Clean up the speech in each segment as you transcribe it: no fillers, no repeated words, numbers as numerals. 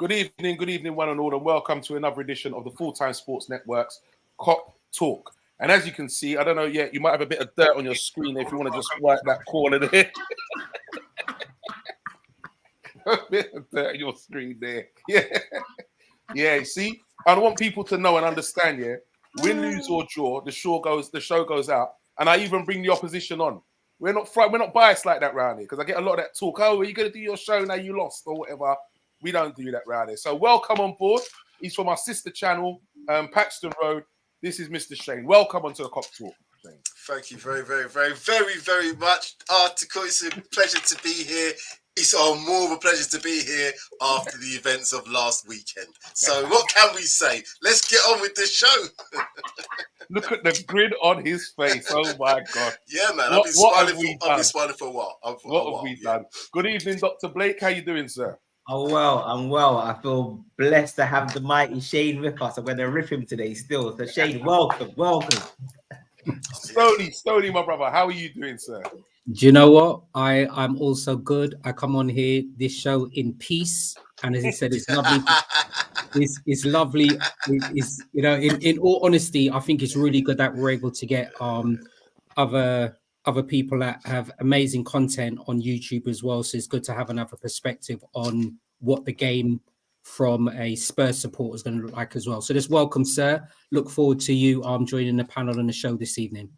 Good evening, one and all, and welcome to another edition of the Full-Time Sports Network's Cop Talk. And as you can see, I don't know yet, you might have a bit of dirt on your screen if you want to just wipe that corner there. A bit of dirt on your screen there. Yeah, see? I want people to know and understand, win, lose or draw, the show goes out, and I even bring the opposition on. We're not biased like that round here, because I get a lot of that talk. Oh, are you going to do your show now you lost or whatever? We don't do that round here. So welcome on board. He's from our sister channel, Paxton Road. This is Mr. Shane. Welcome onto the Cop Talk, Shane. Thank you very, very, very, very, very much. Article, it's a pleasure to be here. It's more of a pleasure to be here after the events of last weekend. So what can we say? Let's get on with this show. Look at the grin on his face. Oh, my God. Yeah, man. I've been smiling for a while. What have we done? Good evening, Dr. Blake. How you doing, sir? Oh, well, I'm well. I feel blessed to have the mighty Shane with us. I'm going to rip him today still. So, Shane, welcome. Stoney, my brother. How are you doing, sir? Do you know what? I'm also good. I come on here, this show in peace. And as he said, it's lovely. It's lovely. It's in all honesty, I think it's really good that we're able to get other people that have amazing content on YouTube as well. So it's good to have another perspective on what the game from a Spurs supporter is going to look like as well. So just welcome, sir. Look forward to you joining the panel on the show this evening.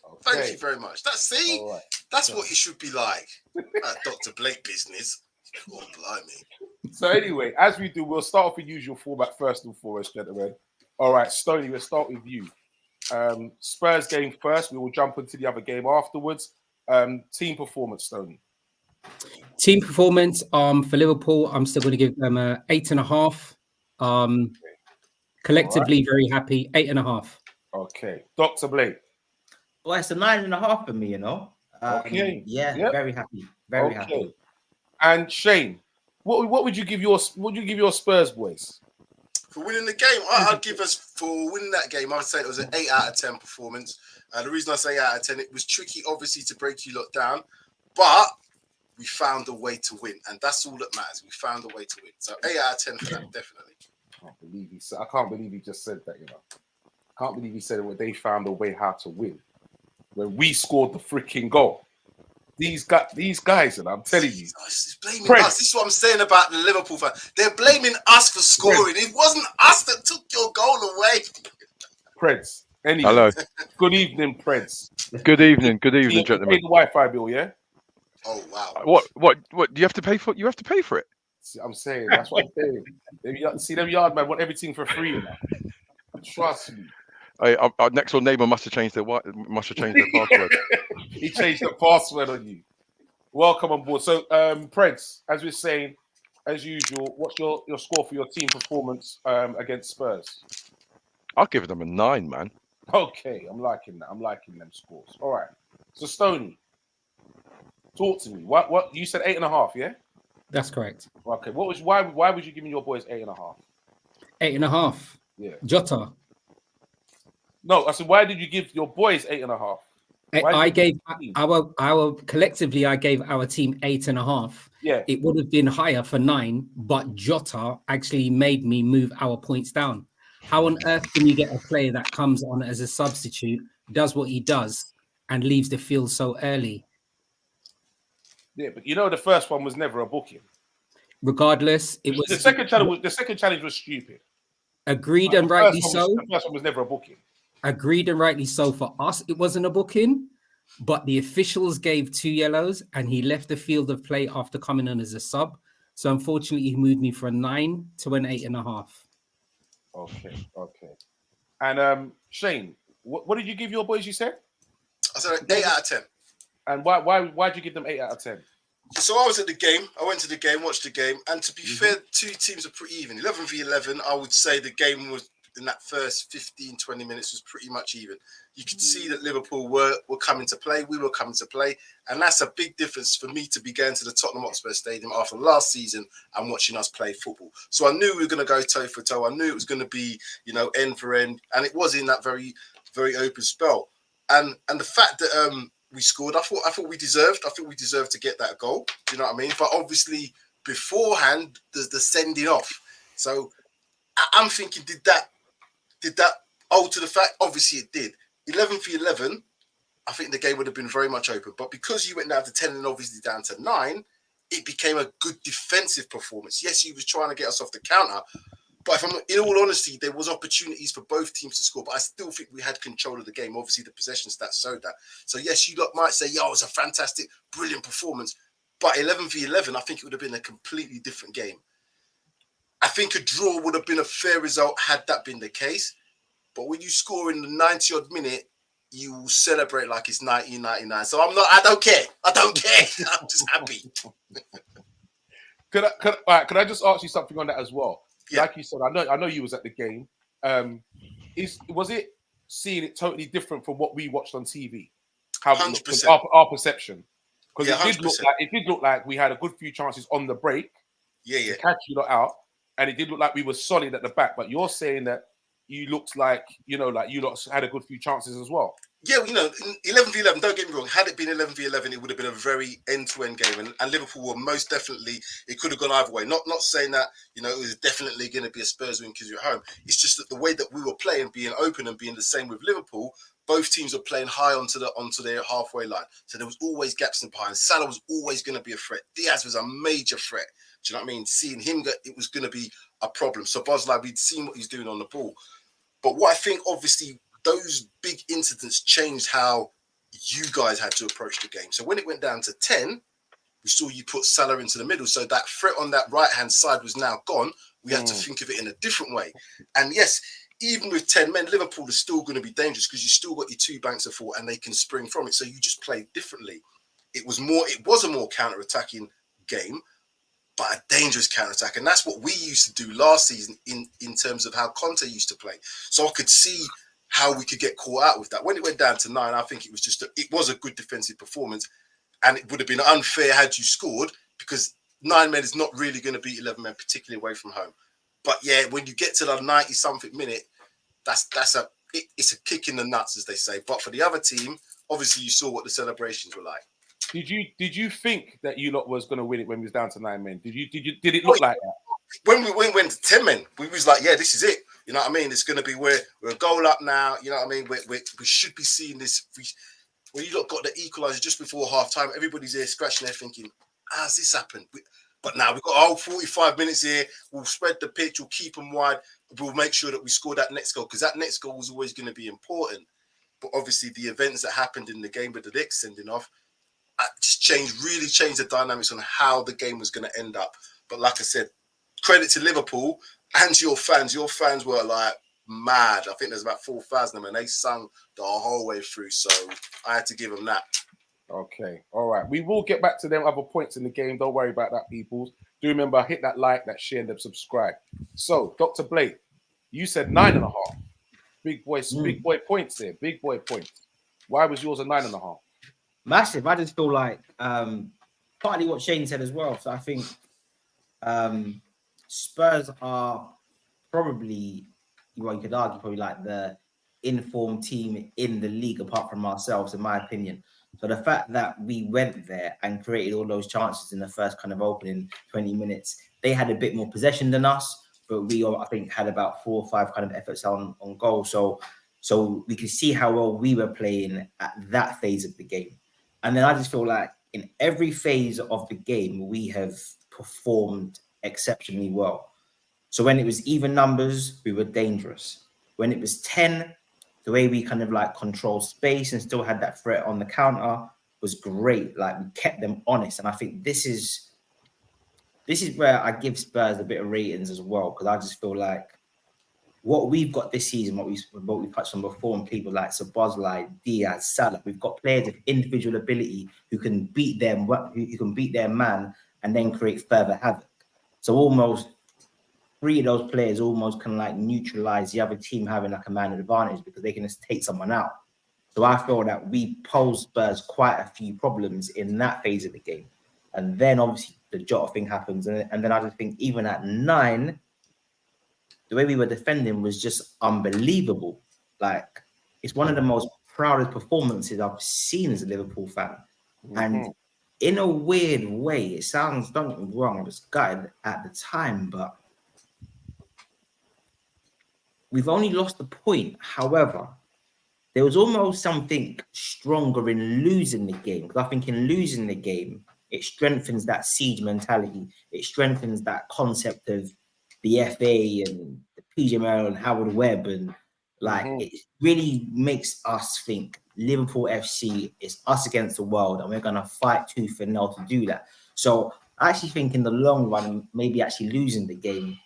Okay. Thank you very much. That's what it should be like. Dr. Blake business. Oh, blimey. So anyway, as we do, we'll start off with usual format first and foremost, gentlemen. All right, Stoney, we'll start with you. Spurs game first. We will jump into the other game afterwards. Team performance, Stoney. Team performance for Liverpool, I'm still going to give them a 8.5. Collectively, very happy. 8.5. Okay, Dr. Blake. Well, it's a 9.5 for me, you know. Okay. Yeah, yep. Very happy. Very happy. And Shane, what would you give your Spurs boys? For winning the game, I'd give us, for winning that game, I'd say it was an 8 out of 10 performance. The reason I say 8 out of 10, it was tricky, obviously, to break you lot down, but we found a way to win, and that's all that matters. We found a way to win. So 8 out of 10 for that, definitely. I can't believe he just said that, I can't believe he said it. They found a way how to win. When we scored the freaking goal. These guys, and I'm telling you, it's blaming us. This is what I'm saying about the Liverpool fans. They're blaming us for scoring. It wasn't us that took your goal away. Preds. Anyway, hello. Good evening, Preds. Good evening, gentlemen. You pay the Wi-Fi bill, yeah? Oh wow. What? Do you have to pay for? You have to pay for it. See, I'm saying that's what I'm saying. See, them yard man want everything for free now. Trust me. Our next door neighbour must have changed their password. He changed the password on you. Welcome on board. So, Preds, as we're saying, as usual, what's your score for your team performance against Spurs? I'll give them a 9, man. Okay, I'm liking that. I'm liking them scores. All right. So, Stoney, talk to me. What you said 8.5, yeah? That's correct. Okay. Why would you give me your boys 8.5? 8.5. Yeah. Jota. No, I said, why did you give your boys 8.5? I gave our collectively, I gave our team 8.5. Yeah. It would have been higher for 9, but Jota actually made me move our points down. How on earth can you get a player that comes on as a substitute, does what he does, and leaves the field so early? Yeah, but the first one was never a booking. Regardless, it was the second challenge was stupid. Agreed, and rightly so. The first one was never a booking. Agreed and rightly so. For us, it wasn't a booking, but the officials gave 2 yellows and he left the field of play after coming on as a sub. So unfortunately, he moved me from a 9 to an 8.5. Okay. And Shane, what did you give your boys, you said? I said 8 out of 10. And why'd you give them 8 out of 10? So I was at the game. I went to the game, watched the game. And to be fair, 2 teams are pretty even. 11 v 11, I would say the game was, in that first 15, 20 minutes was pretty much even. You could see that Liverpool were coming to play. We were coming to play. And that's a big difference for me to be going to the Tottenham Hotspur Stadium after last season and watching us play football. So I knew we were going to go toe for toe. I knew it was going to be, end for end. And it was in that very, very open spell. And the fact that we scored, I thought we deserved to get that goal. Do you know what I mean? But obviously, beforehand, the sending off. So I'm thinking, did that alter the fact? Obviously it did. 11v11, I think the game would have been very much open. But because you went down to 10 and obviously down to 9, it became a good defensive performance. Yes, he was trying to get us off the counter. But if I'm in all honesty, there was opportunities for both teams to score. But I still think we had control of the game. Obviously, the possession stats showed that. So yes, you lot might say, "Yo, it's a fantastic, brilliant performance." But 11v11, I think it would have been a completely different game. I think a draw would have been a fair result had that been the case. But when you score in the 90-odd minute, you will celebrate like it's 1999. So I don't care. I don't care. I'm just happy. Could I just ask you something on that as well? Yeah. Like you said, I know you was at the game. Was it seeing it totally different from what we watched on TV? How 100%. Our perception, because Yeah, it did look like we had a good few chances on the break Yeah. to catch you lot out, and it did look like we were solid at the back. But you're saying that you looked like you lot had a good few chances as well. Yeah, 11v11, don't get me wrong. Had it been 11v11, it would have been a very end-to-end game. And Liverpool were most definitely, it could have gone either way. Not saying that, it was definitely going to be a Spurs win because you're at home. It's just that the way that we were playing, being open and being the same with Liverpool, both teams were playing high onto their halfway line. So there was always gaps in behind. Salah was always going to be a threat. Diaz was a major threat. Do you know what I mean? Seeing him, it was going to be a problem. So Bosley, we'd seen what he's doing on the ball. But what I think, obviously, those big incidents changed how you guys had to approach the game. So when it went down to 10, we saw you put Salah into the middle. So that threat on that right-hand side was now gone. We had to think of it in a different way. And yes, even with 10 men, Liverpool is still going to be dangerous because you still got your two banks of four and they can spring from it. So you just played differently. It was a more counter-attacking game, but a dangerous counter-attack. And that's what we used to do last season in terms of how Conte used to play. So I could see how we could get caught out with that. When it went down to 9, I think it was a good defensive performance, and it would have been unfair had you scored because 9 men is not really going to beat 11 men, particularly away from home. But yeah, when you get to the 90-something minute, it's a kick in the nuts, as they say. But for the other team, obviously you saw what the celebrations were like. Did you think that you lot was going to win it when we was down to 9 men? Did it look like that? When we went to 10 men, we was like, yeah, this is it. You know what I mean? It's going to be we're a goal up now. You know what I mean? We should be seeing this. When you lot got the equaliser just before half time, everybody's there scratching their thinking, how's this happened? But now we've got a whole 45 minutes here. We'll spread the pitch. We'll keep them wide. We'll make sure that we score that next goal because that next goal was always going to be important. But obviously the events that happened in the game with the Knicks sending off really changed the dynamics on how the game was going to end up. But like I said, credit to Liverpool and to your fans. Your fans were like mad. I think there's about 4,000 of them, and they sung the whole way through. So I had to give them that. Okay. All right. We will get back to them other points in the game. Don't worry about that, people. Do remember, hit that like, that share, and that subscribe. So, Dr. Blake, you said 9.5. Big boy points there. Big boy points. Why was yours a 9.5? Massive. I just feel like partly what Shane said as well. So I think Spurs are probably, well, you could argue, probably like the informed team in the league apart from ourselves, in my opinion. So the fact that we went there and created all those chances in the first kind of opening 20 minutes, they had a bit more possession than us, but we, I think, had about 4 or 5 kind of efforts on goal. So we could see how well we were playing at that phase of the game. And then I just feel like in every phase of the game, we have performed exceptionally well. So when it was even numbers, we were dangerous. When it was 10, the way we kind of like controlled space and still had that threat on the counter was great. Like we kept them honest. And I think this is where I give Spurs a bit of ratings as well, because I just feel like what we've got this season, what we've touched on before, and people like Szoboszlai, Diaz, Salah, we've got players of individual ability who can beat them, who can beat their man and then create further havoc. So almost 3 of those players almost can like neutralize the other team having like a man advantage because they can just take someone out. So I feel that we posed Spurs quite a few problems in that phase of the game. And then obviously the Jota thing happens. And then I just think even at 9, the way we were defending was just unbelievable. Like, it's one of the most proudest performances I've seen as a Liverpool fan. Mm-hmm. And in a weird way, it sounds, don't get me wrong, I was gutted at the time, but we've only lost a point. However, there was almost something stronger in losing the game, because I think in losing the game, it strengthens that siege mentality. It strengthens that concept of the FA and the PGML and Howard Webb, and like it really makes us think Liverpool FC is us against the world, and we're gonna fight tooth and nail to do that. So I actually think in the long run, maybe actually losing the game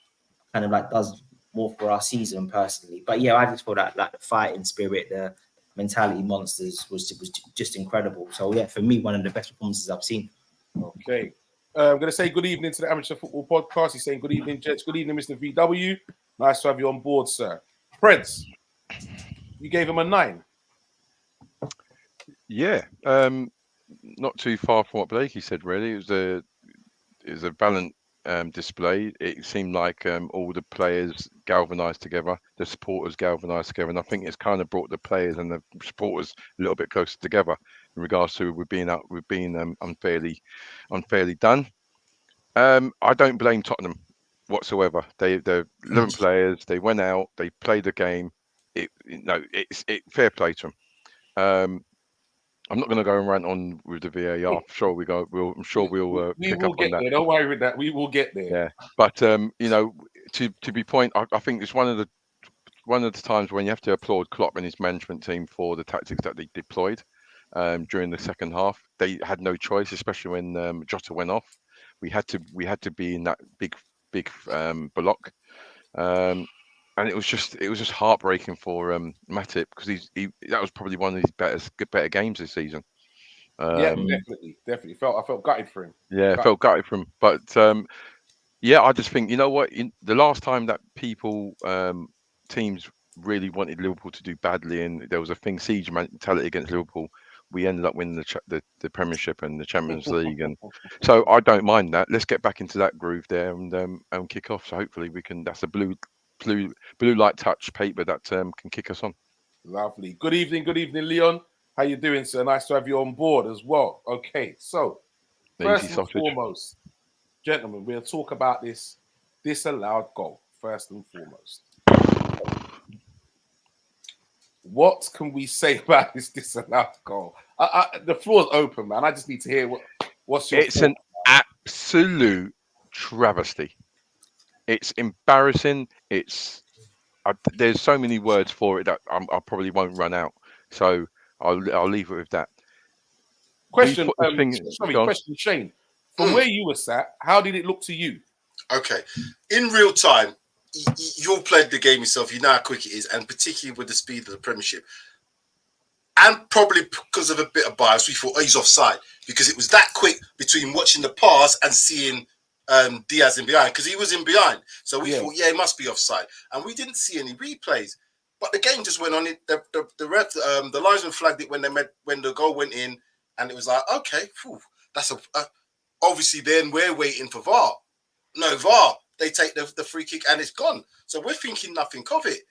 kind of like does more for our season personally. But yeah, I just thought that like the fighting spirit, the mentality monsters was just incredible. So yeah, for me, one of the best performances I've seen. Okay. I'm going to say good evening to the Amateur Football Podcast. He's saying good evening, gents. Good evening, Mr. VW. Nice to have you on board, sir. Preds, you gave him a 9. Yeah, not too far from what Blakey said. Really, it was a balanced display. It seemed like all the players galvanised together, the supporters galvanised together, and I think it's kind of brought the players and the supporters a little bit closer together in regards to we're being unfairly done. I don't blame Tottenham whatsoever. They're 11 players. They went out. They played the game. It's fair play to them. I'm not going to go and rant on with the VAR. I'm sure we'll pick will up get on that. there. Don't worry with that. We will get there. Yeah, but to be point, I think it's one of the times when you have to applaud Klopp and his management team for the tactics that they deployed during the second half. They had no choice, especially when Jota went off. We had to be in that big block. And it was just heartbreaking for Matip, because that was probably one of his better games this season. Yeah, definitely. I felt gutted for him. Yeah, felt gutted for him. But yeah, I just think, you know what, the last time that teams really wanted Liverpool to do badly, and there was a siege mentality against Liverpool, we ended up winning the Premiership and the Champions League, and so I don't mind that. Let's get back into that groove there and kick off. So hopefully we can. That's a blue light touch paper that can kick us on. Lovely. Good evening, Leon. How you doing, sir? Nice to have you on board as well. Okay, so first and foremost, gentlemen, we'll talk about this disallowed goal first and foremost. What can we say about this disallowed goal? The floor's open, man. I just need to hear what's your. It's an absolute travesty. It's embarrassing. There's so many words for it that I probably won't run out. So I'll leave it with that. Question, Shane. From where you were sat, how did it look to you? Okay, in real time, you all played the game yourself. You know how quick it is, and particularly with the speed of the Premiership. And probably because of a bit of bias, we thought, oh, he's offside, because it was that quick between watching the pass and seeing Diaz in behind, because he was in behind. So we thought, yeah, he must be offside. And we didn't see any replays. But the game just went on. The linesman flagged it when the goal went in, and it was like, okay, that's obviously then we're waiting for VAR. No VAR. They take the free kick and it's gone. So we're thinking nothing of it.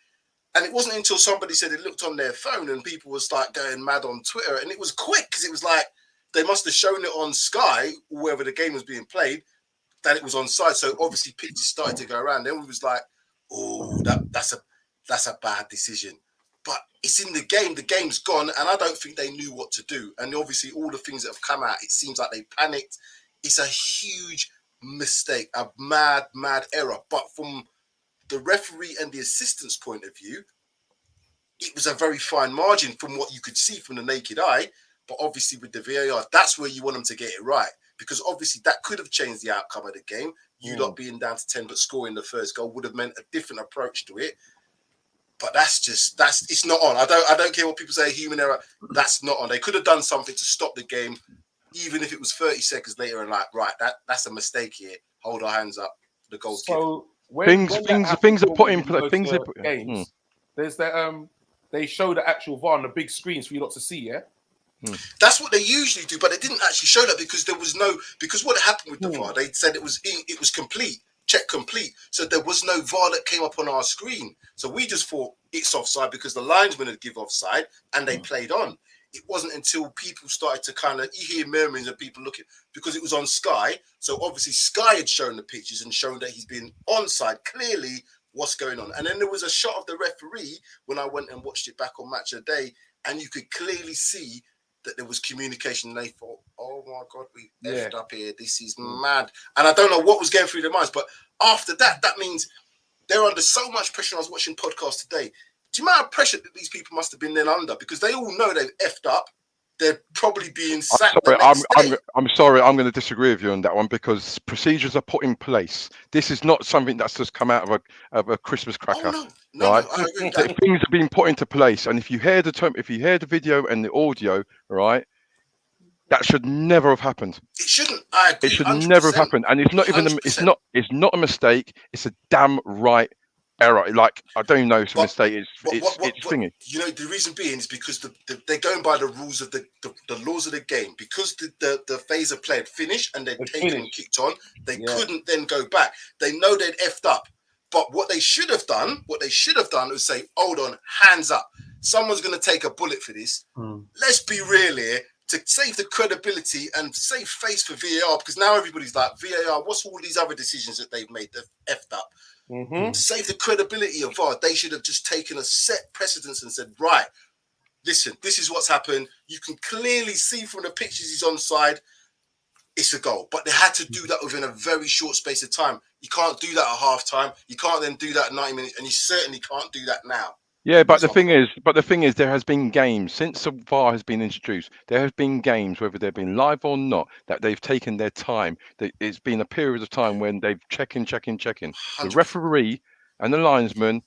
And it wasn't until somebody said it looked on their phone and people was like going mad on Twitter. And it was quick, because it was like they must have shown it on Sky, wherever the game was being played, that it was onside. So obviously pictures started to go around. Then we was like, oh, that's a bad decision. But it's in the game. The game's gone, and I don't think they knew what to do. And obviously all the things that have come out, it seems like they panicked. It's a huge mistake, a mad error. But from the referee and the assistant's point of view, it was a very fine margin from what you could see from the naked eye. But obviously with the VAR, that's where you want them to get it right, because obviously that could have changed the outcome of the game. You not being down to 10 but scoring the first goal would have meant a different approach to it. But it's not on. I don't care what people say, human error. That's not on. They could have done something to stop the game, even if it was 30 seconds later, and like, right, that's a mistake here. Hold our hands up. The goal's given. Things are put in place. Games. There's that they show the actual VAR on the big screens for you not to see. Yeah. That's what they usually do, but they didn't actually show that because what happened with the VAR, they said it was complete, check complete. So there was no VAR that came up on our screen. So we just thought it's offside because the linesman had give offside and they played on. It wasn't until people started to you hear murmurings of people looking, because it was on Sky. So obviously Sky had shown the pictures and shown that he's been onside clearly what's going on. And then there was a shot of the referee when I went and watched it back on Match of the Day, and you could clearly see that there was communication. And they thought, oh my God, we effed up here. This is mad. And I don't know what was going through their minds. But after that, that means they're under so much pressure. I was watching podcasts today. Do you know how much pressure that these people must have been then under? Because they all know they've effed up. They're probably being sacked. I'm sorry. I'm going to disagree with you on that one, because procedures are put in place. This is not something that's just come out of a Christmas cracker. Oh, no, right? I agree with that. Things are being put into place, and if you hear the video and the audio, right, that should never have happened. It shouldn't. I agree. It should 100%. never have happened, and it's not even. 100%. It's not a mistake. It's a damn right error. Like, I don't even know if it's a mistake. It's thingy. You know, the reason being is because they're going by the rules of the laws of the game. Because the phase of play had finished and they'd taken and kicked on, they couldn't then go back. They know they'd effed up. But what they should have done was say, hold on, hands up. Someone's going to take a bullet for this. Let's be real here, to save the credibility and save face for VAR, because now everybody's like, VAR, what's all these other decisions that they've made that effed up? To save the credibility of VAR, they should have just taken a set precedence and said, right, listen, this is what's happened. You can clearly see from the pictures he's onside. It's a goal. But they had to do that within a very short space of time. You can't do that at half time. You can't then do that at 90 minutes. And you certainly can't do that now. Yeah, but the thing is, there has been games since the VAR has been introduced. There have been games, whether they've been live or not, that they've taken their time. It's been a period of time when they've checking. 100%. The referee and the linesman,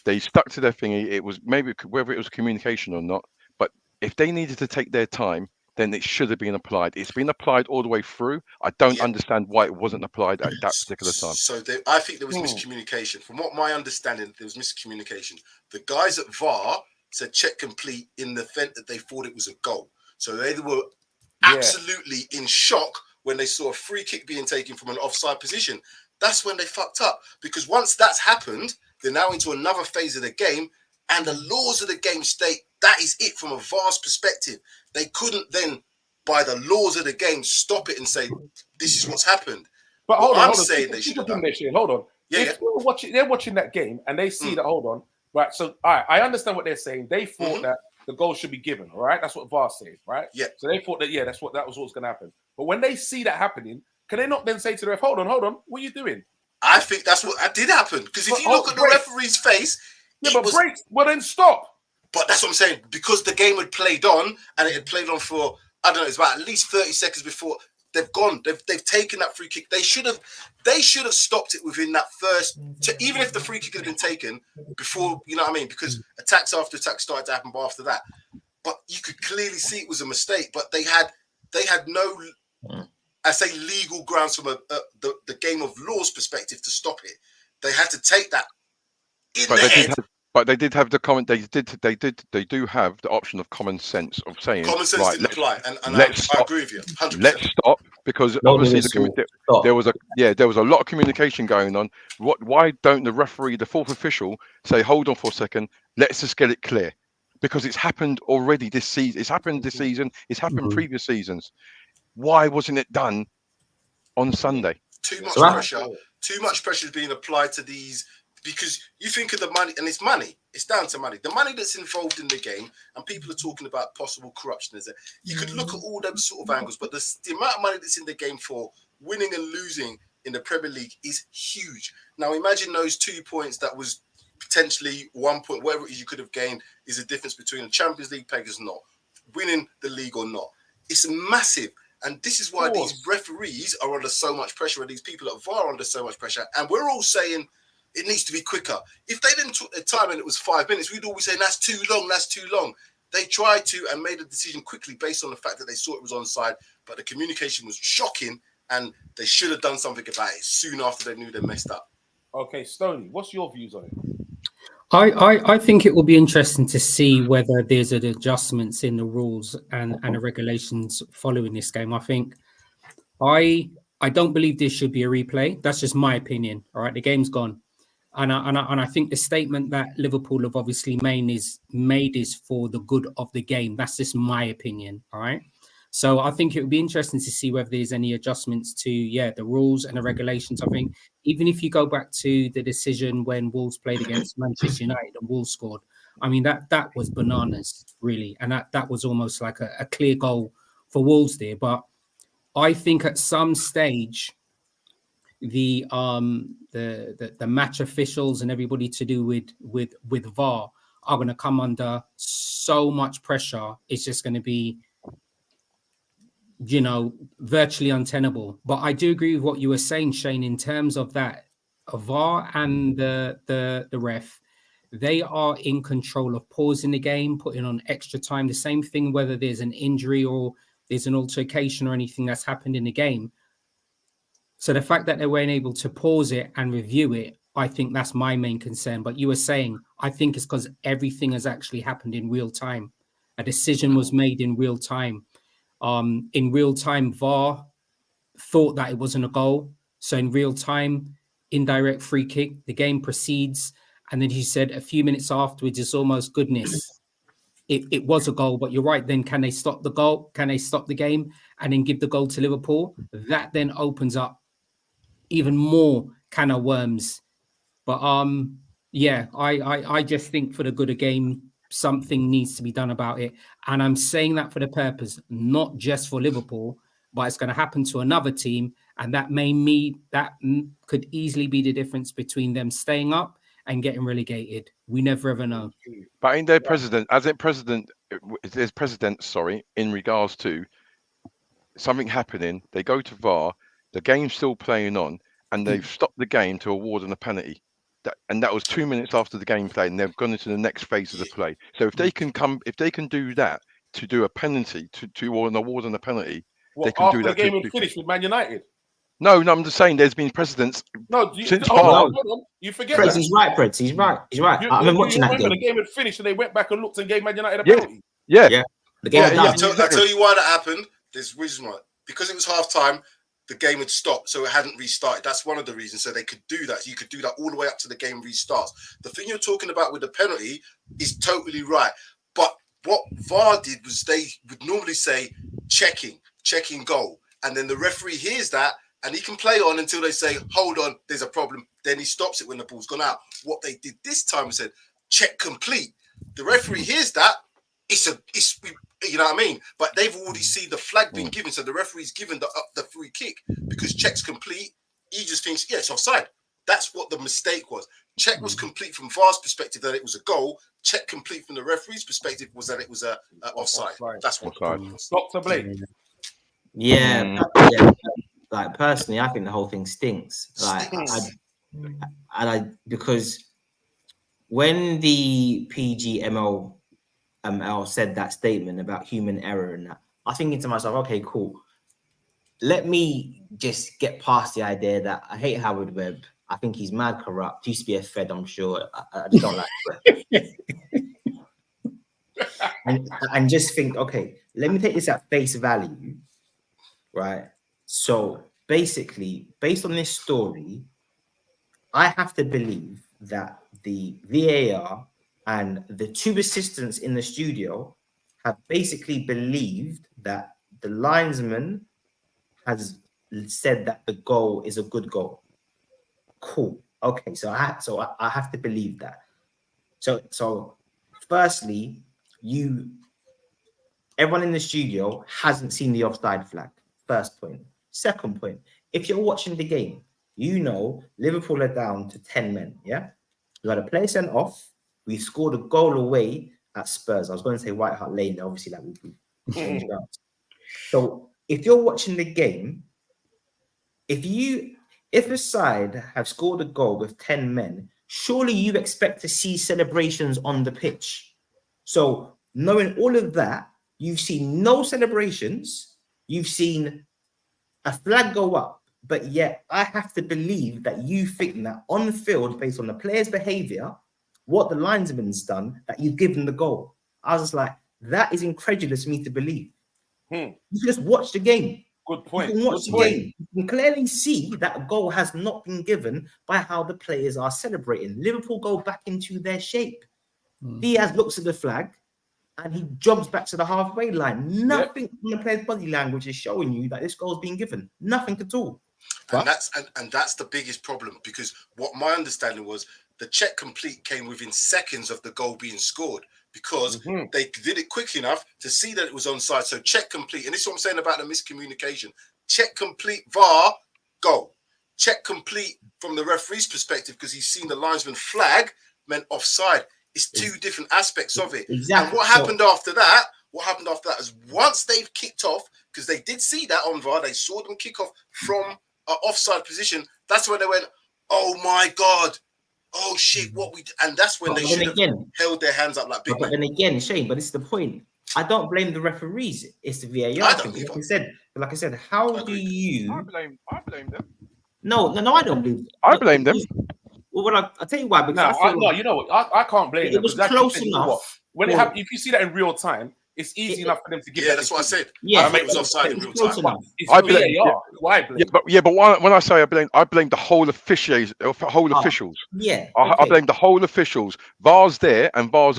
they stuck to their thingy. It was maybe whether it was communication or not, but if they needed to take their time, then it should have been applied. It's been applied all the way through. I don't understand why it wasn't applied at that particular time. So I think there was miscommunication. From what my understanding, there was miscommunication. The guys at VAR said check complete in the event that they thought it was a goal. So they were absolutely in shock when they saw a free kick being taken from an offside position. That's when they fucked up. Because once that's happened, they're now into another phase of the game, and the laws of the game state that is it from a VAR's perspective. They couldn't then, by the laws of the game, stop it and say, this is what's happened. But hold on. They should have done. Hold on. Yeah, They're watching that game and they see that, hold on. Right, so I understand what they're saying. They thought that the goal should be given, all right? That's what VAR says, right? Yeah. So they thought that, that was what's going to happen. But when they see that happening, can they not then say to the ref, hold on, what are you doing? I think that's what did happen. Because if you look at the referee's face, well, then stop. But that's what I'm saying. Because the game had played on, and it had played on for, I don't know, it's about at least 30 seconds before they've gone. They've taken that free kick. They should have stopped it within that first, even if the free kick had been taken before, you know what I mean? Because attacks after attacks started to happen after that. But you could clearly see it was a mistake. But they had no, I say, legal grounds from the game of law's perspective to stop it. They had to take that in the head. But they did have the comment. They do have the option of common sense of saying common sense didn't apply, and I agree with you. 100%. Let's stop, because obviously there was a lot of communication going on. Why don't the referee, the fourth official, say, hold on for a second, let's just get it clear, because it's happened already this season. It's happened this season. It's happened previous seasons. Why wasn't it done on Sunday? Too much pressure. Too much pressure is being applied to these. Because you think of the money, and it's money. It's down to money. The money that's involved in the game, and people are talking about possible corruption. You could look at all those sort of angles, but the amount of money that's in the game for winning and losing in the Premier League is huge. Now, imagine those 2 points that was potentially 1 point, whatever it is you could have gained, is a difference between a Champions League peg or not, winning the league or not. It's massive. And this is why these referees are under so much pressure, and these people at VAR are under so much pressure. And we're all saying, it needs to be quicker. If they didn't took their time and it was 5 minutes, we'd always say, that's too long. They tried to and made a decision quickly based on the fact that they saw it was onside, but the communication was shocking, and they should have done something about it soon after they knew they messed up. Okay, Stoney, what's your views on it? I think it will be interesting to see whether there's adjustments in the rules and the regulations following this game. I think I don't believe this should be a replay. That's just my opinion. All right, the game's gone. And I think the statement that Liverpool have obviously made is for the good of the game. That's just my opinion. All right. So I think it would be interesting to see whether there's any adjustments to the rules and the regulations. I think even if you go back to the decision when Wolves played against Manchester United and Wolves scored, I mean that was bananas, really, and that was almost like a clear goal for Wolves there. But I think at some stage the match officials and everybody to do with VAR are going to come under so much pressure. It's just going to be, virtually untenable. But I do agree with what you were saying, Shane, in terms of that VAR and the ref. They are in control of pausing the game, putting on extra time. The same thing whether there's an injury or there's an altercation or anything that's happened in the game. So the fact that they weren't able to pause it and review it, I think that's my main concern. But you were saying, I think it's because everything has actually happened in real time. A decision was made in real time. In real time, VAR thought that it wasn't a goal. So in real time, indirect free kick, the game proceeds. And then he said a few minutes afterwards, it's almost goodness. It was a goal, but you're right. Then can they stop the goal? Can they stop the game and then give the goal to Liverpool? That then opens up even more can of worms. But I just think for the good of game, something needs to be done about it. And I'm saying that for the purpose, not just for Liverpool, but it's going to happen to another team. And that could easily be the difference between them staying up and getting relegated. We never ever know. But in their president, there's precedent, in regards to something happening, they go to VAR, the game's still playing on, and they've stopped the game to award an penalty. That was 2 minutes after the game played, and they've gone into the next phase of the play. So if they can do that to do a penalty to award a penalty, they can do that. The game was finished with Man United. No, I'm just saying there's been precedents. No, since hold on. You forget Preds, that. he's right, Preds. He's right. I've been watching that game. The game had finished and they went back and looked and gave Man United a penalty. Yeah. The game I tell you why that happened. There's a reason why. Because it was half time, the game had stopped, so it hadn't restarted. That's one of the reasons. So they could do that. So you could do that all the way up to the game restarts. The thing you're talking about with the penalty is totally right. But what VAR did was they would normally say checking goal. And then the referee hears that and he can play on until they say, hold on, there's a problem. Then he stops it when the ball's gone out. What they did this time was said, check complete. The referee hears that. It's you know what I mean? But they've already seen the flag being given. So the referee's given the free kick because check's complete. He just thinks, it's offside. That's what the mistake was. Check was complete from VAR's perspective that it was a goal. Check complete from the referee's perspective was that it was a offside. That's what the problem was. Dr. Blake. Yeah. Like personally, I think the whole thing stinks. Because when the PGML said that statement about human error and that, I thinking to myself, okay, cool. Let me just get past the idea that I hate Howard Webb. I think he's mad corrupt. Used to be a Fed, I'm sure. I just don't like it. and just think, okay, let me take this at face value, right? So basically, based on this story, I have to believe that the VAR and the two assistants in the studio have basically believed that the linesman has said that the goal is a good goal. Cool. Okay, so I have to believe that. So firstly, everyone in the studio hasn't seen the offside flag. First point. Second point, if you're watching the game, Liverpool are down to 10 men, yeah? We got a player sent off. We scored a goal away at Spurs. I was going to say White Hart Lane, obviously, like we changed out. So if you're watching the game, if a side have scored a goal with 10 men, surely you expect to see celebrations on the pitch. So knowing all of that, you've seen no celebrations, you've seen a flag go up, but yet I have to believe that you think that on the field, based on the player's behavior, what the linesman's done, that you've given the goal. I was just like, that is incredulous for me to believe. You can just watch the game. Good point. You can watch the game. You can clearly see that a goal has not been given by how the players are celebrating. Liverpool go back into their shape. Diaz looks at the flag and he jogs back to the halfway line. Nothing from the player's body language is showing you that this goal's being given. Nothing at all. And that's the biggest problem, because what my understanding was, the check complete came within seconds of the goal being scored, because they did it quick enough to see that it was onside. So check complete, and this is what I'm saying about the miscommunication. Check complete, VAR, goal. Check complete from the referee's perspective, because he's seen the linesman flag, meant offside. It's two different aspects of it. Exactly. And what happened after that? What happened after that is, once they've kicked off, because they did see that on VAR, they saw them kick off from an offside position. That's when they went, "Oh my God, oh shit, what we?" And that's when they should have held their hands up like big. But then again, Shane, but it's the point. I don't blame the referees. It's the VAR. Like I said, how do you? I blame them. No, I don't blame. I blame them. Well, I'll tell you why. Because you know what? I can't blame them. It was close enough. When it happened, if you see that in real time, it's easy enough for them to give. Yeah, that's what I said. Yeah, it was offside in real time. I blame. Why blame? But when I say I blame the whole officials. Yeah, I blame the whole officials. VAR's there, and VAR.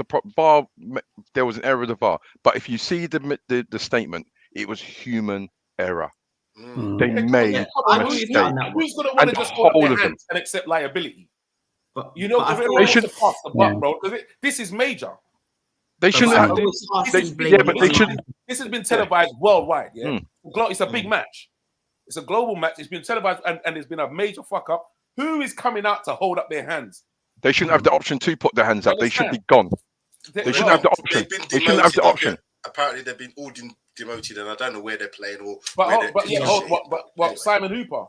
There was an error of the VAR. But if you see the statement, it was human error. They made a mistake. Who's going to want to just hold their hands and accept liability? But you know, they should pass the buck, bro. This is major. They shouldn't have. This has been televised worldwide. Yeah, it's a big match. It's a global match. It's been televised, and it's been a major fuck up. Who is coming out to hold up their hands? They shouldn't have the option to put their hands up. They should be gone. They shouldn't have the option. They shouldn't have the option. Apparently, they've been all demoted, and I don't know where they're playing or. But Simon Hooper.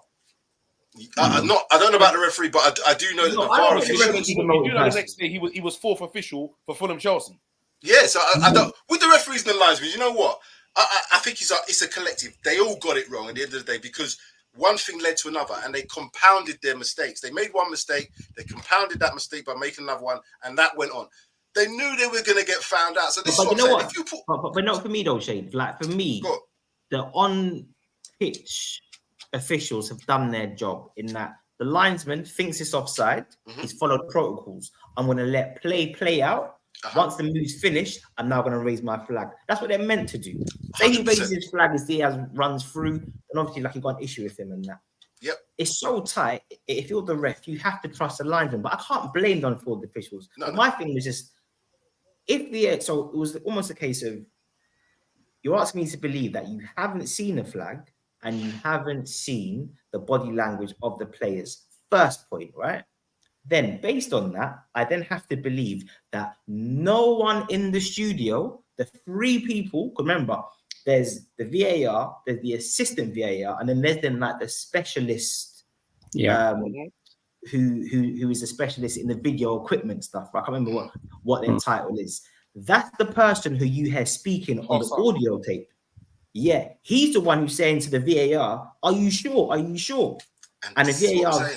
I don't know about the referee, but I do know that the VAR officials. You know, the next day he was fourth official for Fulham Chelsea. Yeah, so I don't, with the referees and the linesmen, you know what? I think it's a collective. They all got it wrong at the end of the day, because one thing led to another, and they compounded their mistakes. They made one mistake, they compounded that mistake by making another one, and that went on. They knew they were going to get found out. So this is what I'm saying. If you put, but not for me though, Shane. Like for me, the on-pitch officials have done their job in that the linesman thinks it's offside. He's followed protocols. I'm going to let play out. Once the move's finished, I'm now going to raise my flag. That's what they're meant to do. Say he raises his flag as Diaz runs through, and obviously, like, you got an issue with him and that. Yep. It's so tight. If you're the ref, you have to trust the linesman. But I can't blame them for the officials. My thing was just, so it was almost a case of, you're asking me to believe that you haven't seen a flag and you haven't seen the body language of the players. First point, right? Then, based on that, I then have to believe that no one in the studio, the three people, remember, there's the VAR, there's the assistant VAR, and then there's like the specialist, who is a specialist in the video equipment stuff. I can't remember what their title is. That's the person who you hear speaking on the audio tape. Yeah, he's the one who's saying to the VAR, "Are you sure? Are you sure?" And the VAR.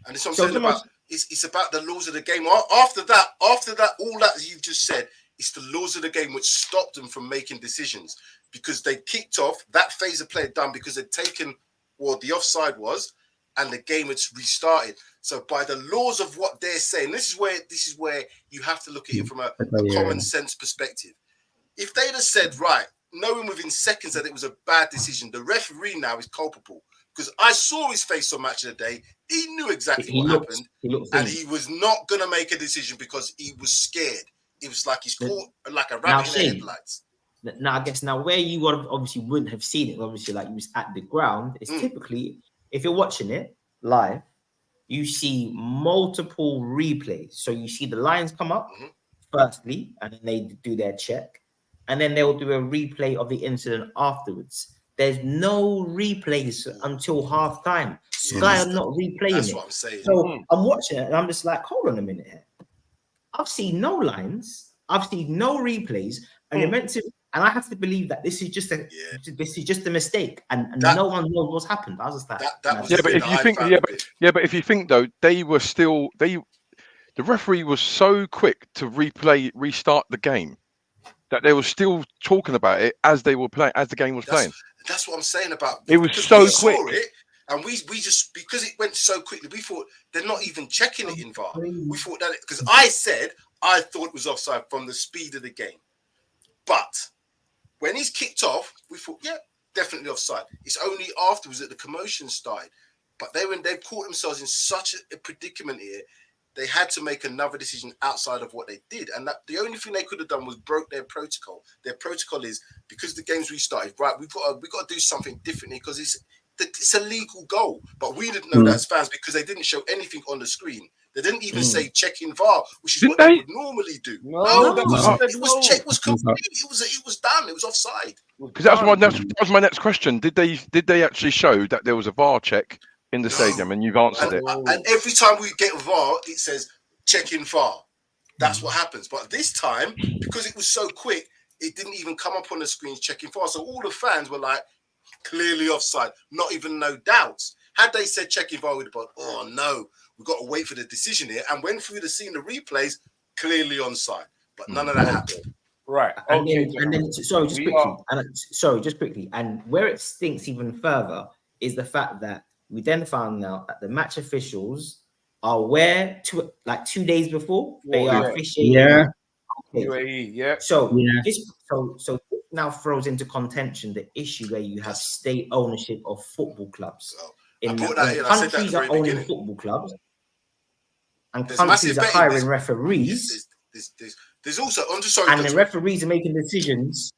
And it's what I'm saying about. It's about the laws of the game. After that, all that you've just said, it's the laws of the game which stopped them from making decisions, because they kicked off that phase of play done because they'd taken what the offside was, and the game had restarted. So by the laws of what they're saying, this is where you have to look at it from a common sense perspective. If they'd have said, right, knowing within seconds that it was a bad decision, the referee now is culpable. Because I saw his face on Match of the Day. He knew exactly what happened. And he was not going to make a decision because he was scared. It was like he's caught like a rabbit in the headlights. Now, I guess where you obviously wouldn't have seen it, obviously, like you was at the ground, it's typically, if you're watching it live, you see multiple replays. So you see the lines come up, firstly, and then they do their check. And then they'll do a replay of the incident afterwards. There's no replays until half time. Sky are not replaying That's it. what I'm saying. So I'm watching it and I'm just like, hold on a minute here. I've seen no lines, I've seen no replays, and you're meant to, and I have to believe that this is just a mistake, and no one knows what's happened. I was just like, but if you think though, the referee was so quick to restart the game that they were still talking about it as they were playing, as the game was playing. That's what I'm saying about it. Was so quick. And we just, because it went so quickly, we thought they're not even checking it in VAR. We thought that, because I thought it was offside from the speed of the game. But when he's kicked off, we thought, yeah, definitely offside. It's only afterwards that the commotion started. But they've caught themselves in such a predicament here. They had to make another decision outside of what they did. And that the only thing they could have done was broke their protocol. Their protocol is, because the game's restarted, right, we've got to do something differently because it's a legal goal. But we didn't know that as fans because they didn't show anything on the screen. They didn't even say check in VAR, which is what they would normally do. No, it was checked. Was complete. It was done. It was offside. Because that was my next question. Did they actually show that there was a VAR check in the stadium? And you've answered it. And every time we get VAR, it says check in VAR. That's what happens. But this time, because it was so quick, it didn't even come up on the screen checking VAR. So all the fans were like, clearly offside. Not even no doubts. Had they said check in VAR, we'd have gone, oh no, we've got to wait for the decision here. And when through the scene, the replays, clearly onside. But none of that happened. Right. Okay. And then just quickly. And where it stinks even further is the fact that we then found out that the match officials are aware 2 days before they are officiating. Yeah. Okay. UAE, yeah. So this now throws into contention the issue where you have state ownership of football clubs. In countries are owning football clubs and countries are hiring referees. There's also, I'm just sorry, and the referees are making decisions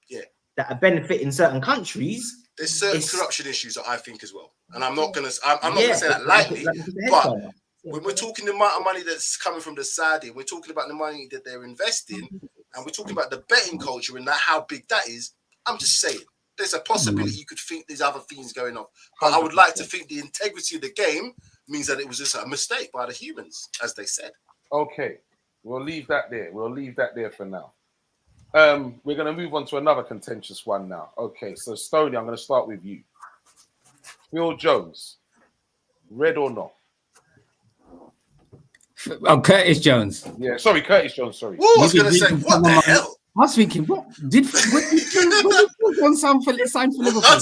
that are benefiting certain countries. There's certain corruption issues that I think as well, and I'm not gonna say that lightly. But when we're talking the amount of money that's coming from the Saudi, we're talking about the money that they're investing, and we're talking about the betting culture and how big that is. I'm just saying, there's a possibility you could think there's other things going on. But I would like to think the integrity of the game means that it was just a mistake by the humans, as they said. Okay, we'll leave that there. We'll leave that there for now. We're going to move on to another contentious one now. Okay, so Stoney, I'm going to start with you. Phil Jones, red or not? Oh, Curtis Jones. Yeah, sorry, Curtis Jones, sorry. Whoa, I was going to say, what the hell? I was thinking, what did Jones sign for Liverpool?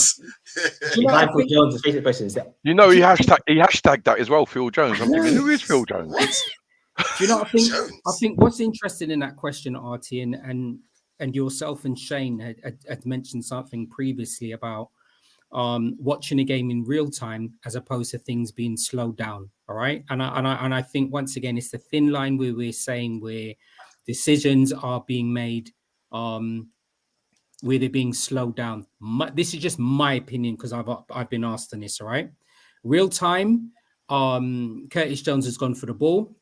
Michael Jones' favorite person is that. You know, he hashtagged that as well, Phil Jones. I'm thinking, who is Phil Jones? Do you know what I think what's interesting in that question, Artie, and yourself and Shane had mentioned something previously about watching a game in real time as opposed to things being slowed down. All right. And I think once again, it's the thin line where we're saying where decisions are being made, where they're being slowed down. This is just my opinion because I've been asked on this. All right. Real time. Curtis Jones has gone for the ball.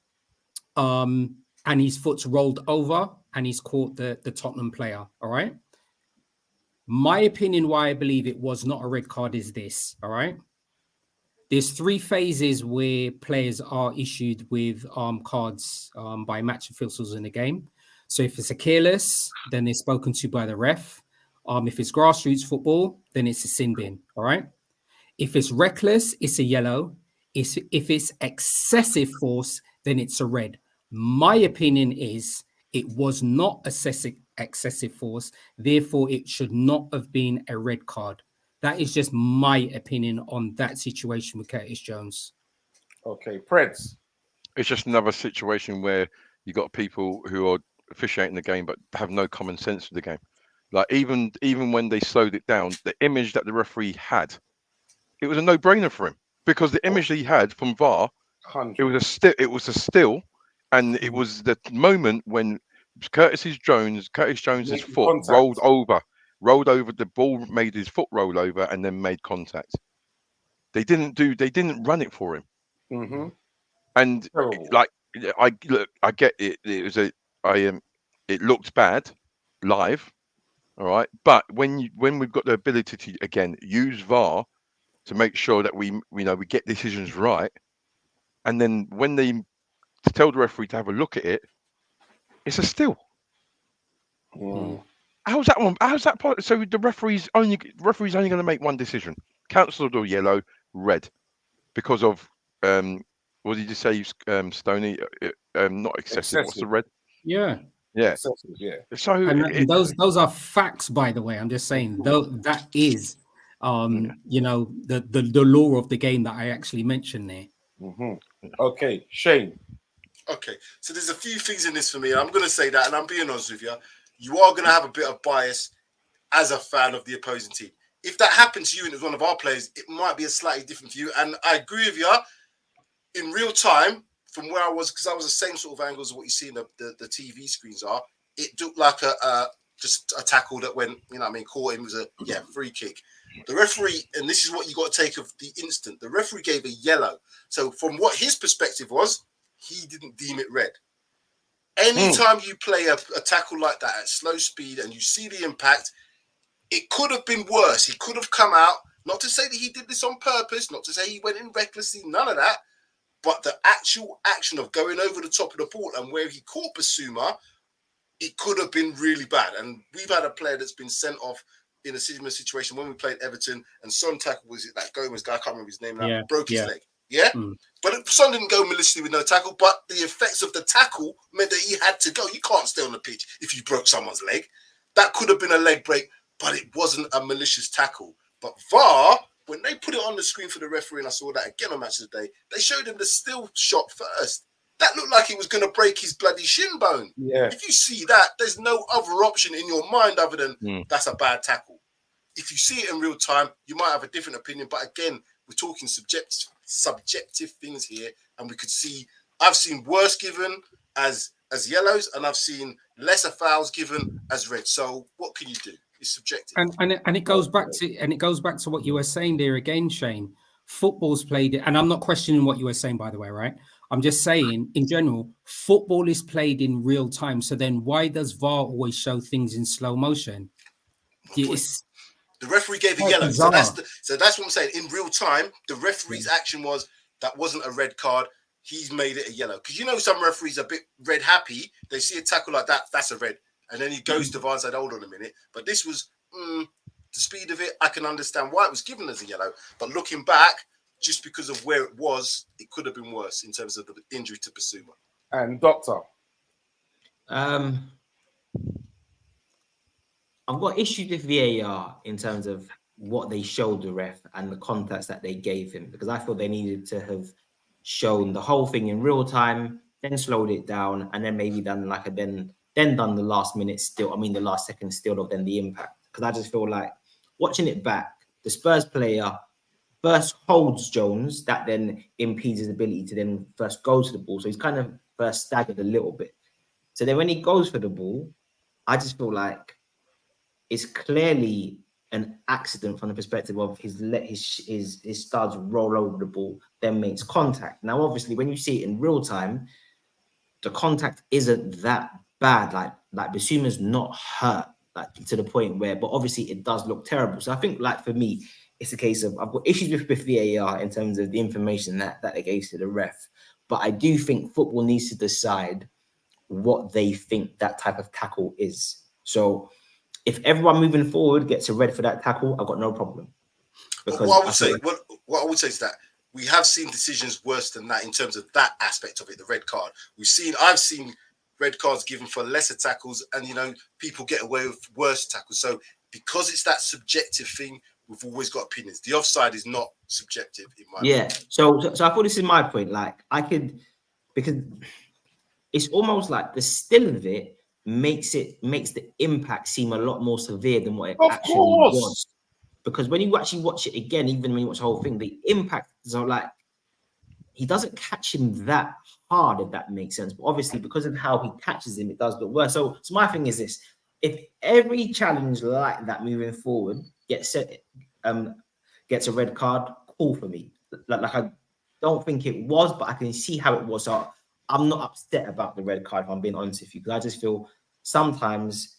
And his foot's rolled over and he's caught the Tottenham player. All right. My opinion, why I believe it was not a red card is this. All right. There's 3 phases where players are issued with cards by match officials in the game. So if it's a careless, then they're spoken to by the ref. If it's grassroots football, then it's a sin bin. All right. If it's reckless, it's a yellow. If it's excessive force, then it's a red. My opinion is it was not excessive force. Therefore, it should not have been a red card. That is just my opinion on that situation with Curtis Jones. Okay, Preds. It's just another situation where you got people who are officiating the game but have no common sense for the game. Like even when they slowed it down, the image that the referee had, it was a no-brainer for him because the image that he had from VAR, 100. it was a still, and it was the moment when Curtis Jones's foot rolled over the ball, made his foot roll over, and then made contact. They didn't run it for him. Mm-hmm. And I get it. It looked bad live, all right. But when we've got the ability to again use VAR to make sure that we get decisions right, and then when they tell the referee to have a look at it, it's a still. How's that one? How's that part? So the referee's only going to make one decision: cancelled or yellow, red, because of what did you say, Stoney? Not excessive. What's the red? Yeah. Excessive, yeah. So and those are facts, by the way. I'm just saying though that is the law of the game that I actually mentioned there. Mm-hmm. Okay, Shane. Okay, so there's a few things in this for me. I'm going to say that, and I'm being honest with you. you are going to have a bit of bias as a fan of the opposing team. If that happened to you and it was one of our players, it might be a slightly different view. And I agree with you. In real time, from where I was, because I was the same sort of angles as what you see in the TV screens are, it looked like just a tackle that went, you know what I mean, caught him. It was a free kick. The referee, and this is what you got to take of the instant, the referee gave a yellow. So from what his perspective was, he didn't deem it red. Anytime you play a tackle like that at slow speed and you see the impact, it could have been worse. He could have come out, not to say that he did this on purpose, not to say he went in recklessly, none of that, but the actual action of going over the top of the ball and where he caught Basuma, it could have been really bad. And we've had a player that's been sent off in a similar situation when we played Everton, and Son tackled, was it that Gomez guy? I can't remember his name now. Broke his leg. Yeah? But Son didn't go maliciously with no tackle, but the effects of the tackle meant that he had to go. You can't stay on the pitch if you broke someone's leg. That could have been a leg break, but it wasn't a malicious tackle. But VAR, when they put it on the screen for the referee, and I saw that again on Match of the Day, they showed him the still shot first. That looked like he was going to break his bloody shin bone. Yeah. If you see that, there's no other option in your mind other than that's a bad tackle. If you see it in real time, you might have a different opinion. But again, we're talking subjective things here, and we could see. I've seen worse given as yellows, and I've seen lesser fouls given as red. So what can you do? It's subjective. And it goes back to what you were saying there again, Shane. Football's played it, and I'm not questioning what you were saying, by the way, right? I'm just saying, in general, football is played in real time. So then why does VAR always show things in slow motion? The referee gave a yellow. So that's what I'm saying. In real time, the referee's action was that wasn't a red card. He's made it a yellow. Because you know some referees are a bit red happy. They see a tackle like that, that's a red. And then he goes to VAR and said, hold on a minute. But this was the speed of it. I can understand why it was given as a yellow. But looking back, just because of where it was, it could have been worse in terms of the injury to Basuma. And Doctor? I've got issues with VAR in terms of what they showed the ref and the context that they gave him, because I thought they needed to have shown the whole thing in real time, then slowed it down, and then maybe done like a then done the last minute still. I mean, the last second still of then the impact. Because I just feel like watching it back, the Spurs player first holds Jones, that then impedes his ability to then first go to the ball. So he's kind of first staggered a little bit. So then when he goes for the ball, I just feel like it's clearly an accident from the perspective of his studs roll over the ball, then makes contact. Now, obviously, when you see it in real time, the contact isn't that bad. Like Basuma's not hurt, like to the point where, but obviously it does look terrible. So I think, like for me, it's a case of I've got issues with VAR in terms of the information that they gave to the ref. But I do think football needs to decide what they think that type of tackle is. So if everyone moving forward gets a red for that tackle, I've got no problem. Because what I would say is that we have seen decisions worse than that in terms of that aspect of it, the red card. I've seen red cards given for lesser tackles, and people get away with worse tackles. So because it's that subjective thing, we've always got opinions. The offside is not subjective in my opinion. So I thought this is my point. Like because it's almost like the still of it makes the impact seem a lot more severe than what it actually was. Because when you actually watch it again, even when you watch the whole thing, the impact is like he doesn't catch him that hard, if that makes sense. But obviously, because of how he catches him, it does look worse. So my thing is this: if every challenge like that moving forward gets a red card, cool for me. Like I don't think it was, but I can see how it was. So I'm not upset about the red card, if I'm being honest with you, because I just feel sometimes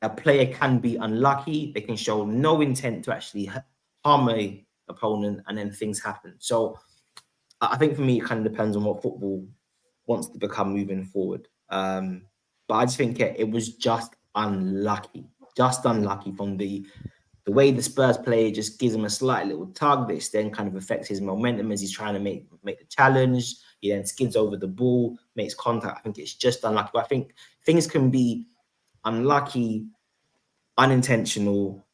a player can be unlucky. They can show no intent to actually harm an opponent, and then things happen. So I think for me, it kind of depends on what football wants to become moving forward. But I just think it was just unlucky from the way the Spurs play. Just gives him a slight little tug. This then kind of affects his momentum as he's trying to make the challenge. He then skids over the ball, makes contact. I think it's just unlucky. But I think things can be unlucky, unintentional,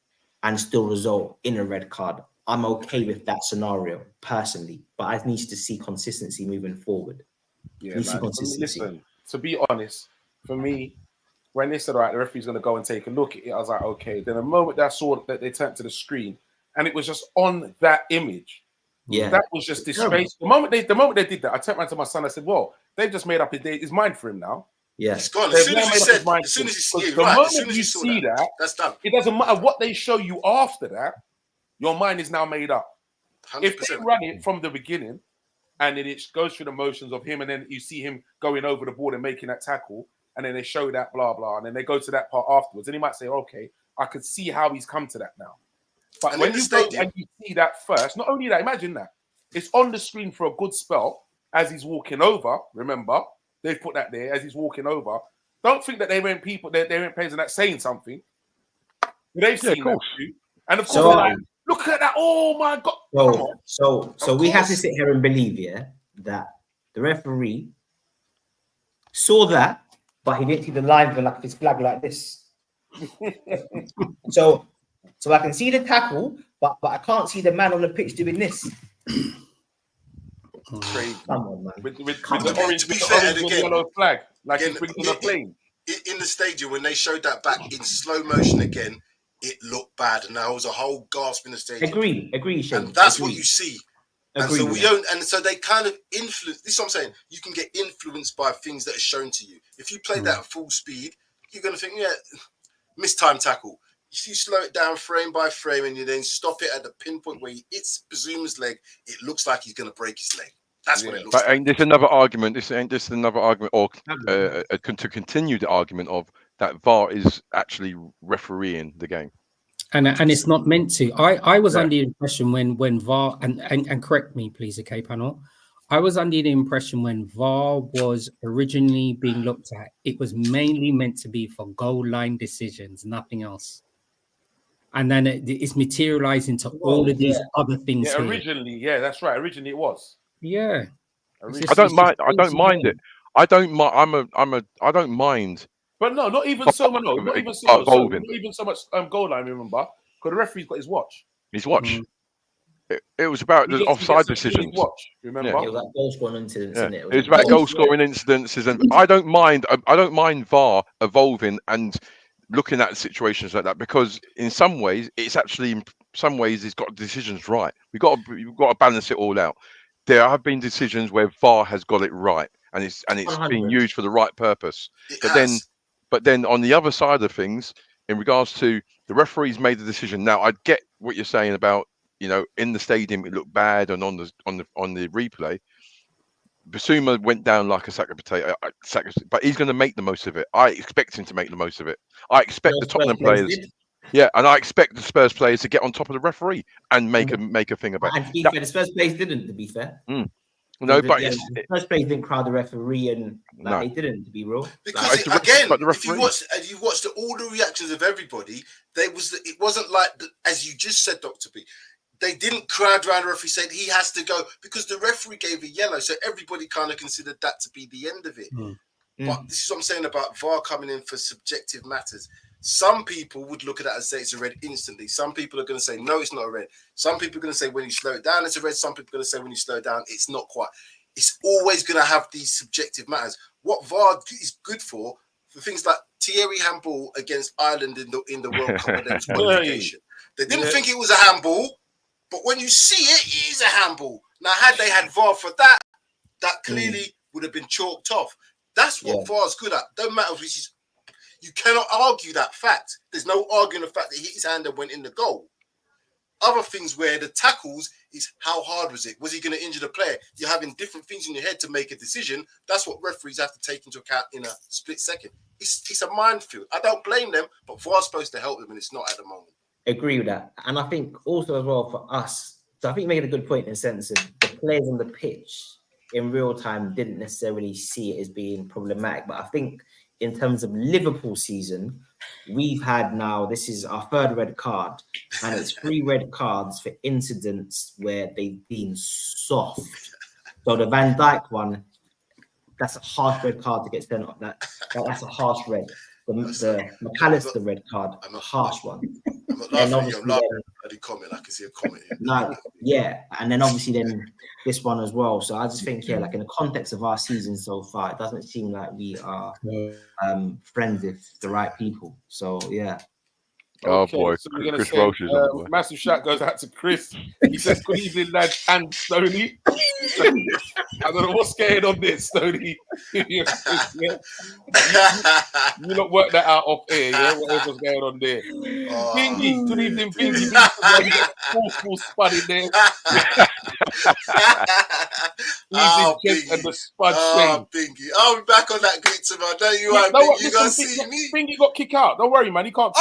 and still result in a red card. I'm okay with that scenario personally, but I need to see consistency moving forward. Yeah, man. Listen, to be honest, for me, when they said, all right, the referee's going to go and take a look at it, I was like, okay. Then the moment that I saw that they turned to the screen and it was just on that image, that was just disgraceful. The moment they did that, I turned around to my son, I said, well, they've just made up his mind for him now. Yeah. It's gone. They've As soon as you said, mind as soon for as him. you see it, The right, moment as soon as you saw see that, that's done. it doesn't matter what they show you after that, your mind is now made up. 100%. If they run it from the beginning and then it goes through the motions of him and then you see him going over the board and making that tackle and then they show that blah, blah, and then they go to that part afterwards and he might say, okay, I could see how he's come to that now. But And when in the you go stadium- and you see that first, not only that, imagine that. It's on the screen for a good spell as he's walking over. Remember, they've put that there as he's walking over. Don't think that they weren't people, they weren't players and that saying something. They've seen that too. And of course, So, they're like, look at that. Oh my God. Come on. So we have to sit here and believe, that the referee saw that, but he didn't see the line for like his flag like this. so I can see the tackle, but I can't see the man on the pitch doing this. Crazy. Come on, man. With the Okay, orange, to be with the fair, orange and and again- yellow flag, like again, he's bringing on a plane. In the stadium, when they showed that back in slow motion again, it looked bad, and there was a whole gasp in the stadium. Agree, Shane. And that's Agree. what you see. And Agree so with we that. don't, and so they kind of influence. This is what I'm saying. You can get influenced by things that are shown to you. If you play that at full speed, you're going to think, yeah, mistime tackle. If you slow it down frame by frame and you then stop it at the pinpoint where it's Bazoum's leg, it looks like he's going to break his leg. That's what it looks But like. ain't this another argument? This another argument, or to continue the argument of that VAR is actually refereeing the game. And it's not meant to. I was under the impression when VAR and correct me please, okay, panel. I was under the impression when VAR was originally being looked at, it was mainly meant to be for goal line decisions, nothing else. And then it's materialized into all of these other things. Yeah, here. originally, that's right. Originally, it was. Yeah. I don't mind. I don't mind it. I don't mind. I don't mind. But no, not even so much. No, not even so much. Not even so much goal line. Remember, because the referee's got his watch. His watch. It was about the offside decisions. Watch. Remember? It was like goal scoring incidents, isn't it? It was about goal scoring incidences, and I don't mind. I don't mind VAR evolving and looking at situations like that, because in some ways it's actually, in some ways, it's got decisions right. We've got to balance it all out. There have been decisions where VAR has got it right, and it's 100. being used for the right purpose. But then on the other side of things, in regards to the referees made the decision. Now I get what you're saying about, in the stadium it looked bad, and on the replay, Basuma went down like a sack of potato. But he's going to make the most of it. I expect him to make the most of it. I expect the Tottenham players. Yeah, and I expect the Spurs players to get on top of the referee and make a thing about it. And to be fair, the Spurs players didn't. To be fair, no, but the Spurs players didn't crowd the referee, and they didn't. To be real, because if you watched all the reactions of everybody, it wasn't like as you just said, Dr. B. They didn't crowd around the referee saying he has to go, because the referee gave a yellow, so everybody kind of considered that to be the end of it. But this is what I'm saying about VAR coming in for subjective matters. Some people would look at that and say it's a red instantly. Some people are going to say, no, it's not a red. Some people are going to say when you slow it down, it's a red. Some people are going to say when you slow it down, it's not quite. It's always going to have these subjective matters. What VAR is good for things like Thierry handball against Ireland in the World Cup, and there was qualification. They didn't think it was a handball, but when you see it, it is a handball. Now, had they had VAR for that, that clearly would have been chalked off. That's what VAR is good at. Don't matter which is. You cannot argue that fact. There's no arguing the fact that he hit his hand and went in the goal. Other things where the tackles is how hard was it? Was he going to injure the player? You're having different things in your head to make a decision. That's what referees have to take into account in a split second. It's a minefield. I don't blame them, but VAR's supposed to help them, and it's not at the moment. Agree with that. And I think also as well for us, so I think you made a good point in the sense of the players on the pitch in real time didn't necessarily see it as being problematic. But I think in terms of Liverpool season, we've had now, this is our third red card, and it's 3 red cards for incidents where they've been soft. So the Van Dijk one, that's a harsh red card to get sent off. That's a harsh red. The McAllister red card, a harsh one. And obviously I did comment. I can see a comment here. No, yeah, and then obviously then this one as well. So I just think, yeah, like in the context of our season so far, it doesn't seem like we are friends with the right people. So yeah. Oh Okay, boy, so we're gonna Chris say Welsh is on the boy. massive shout goes out to Chris. He says, "Good evening, lads and Stoney." I don't know what's going on there, Stoney. You not work that out off air, yeah? Whatever's going on there. Bingy, good evening, Bingy. Full spud in there. Bingy. And the spud Bingy. I'll be back on that greet tomorrow. Don't you worry, no, Bingy. You gonna listen, see me? Bingy got kicked out. Don't worry, man. He can't.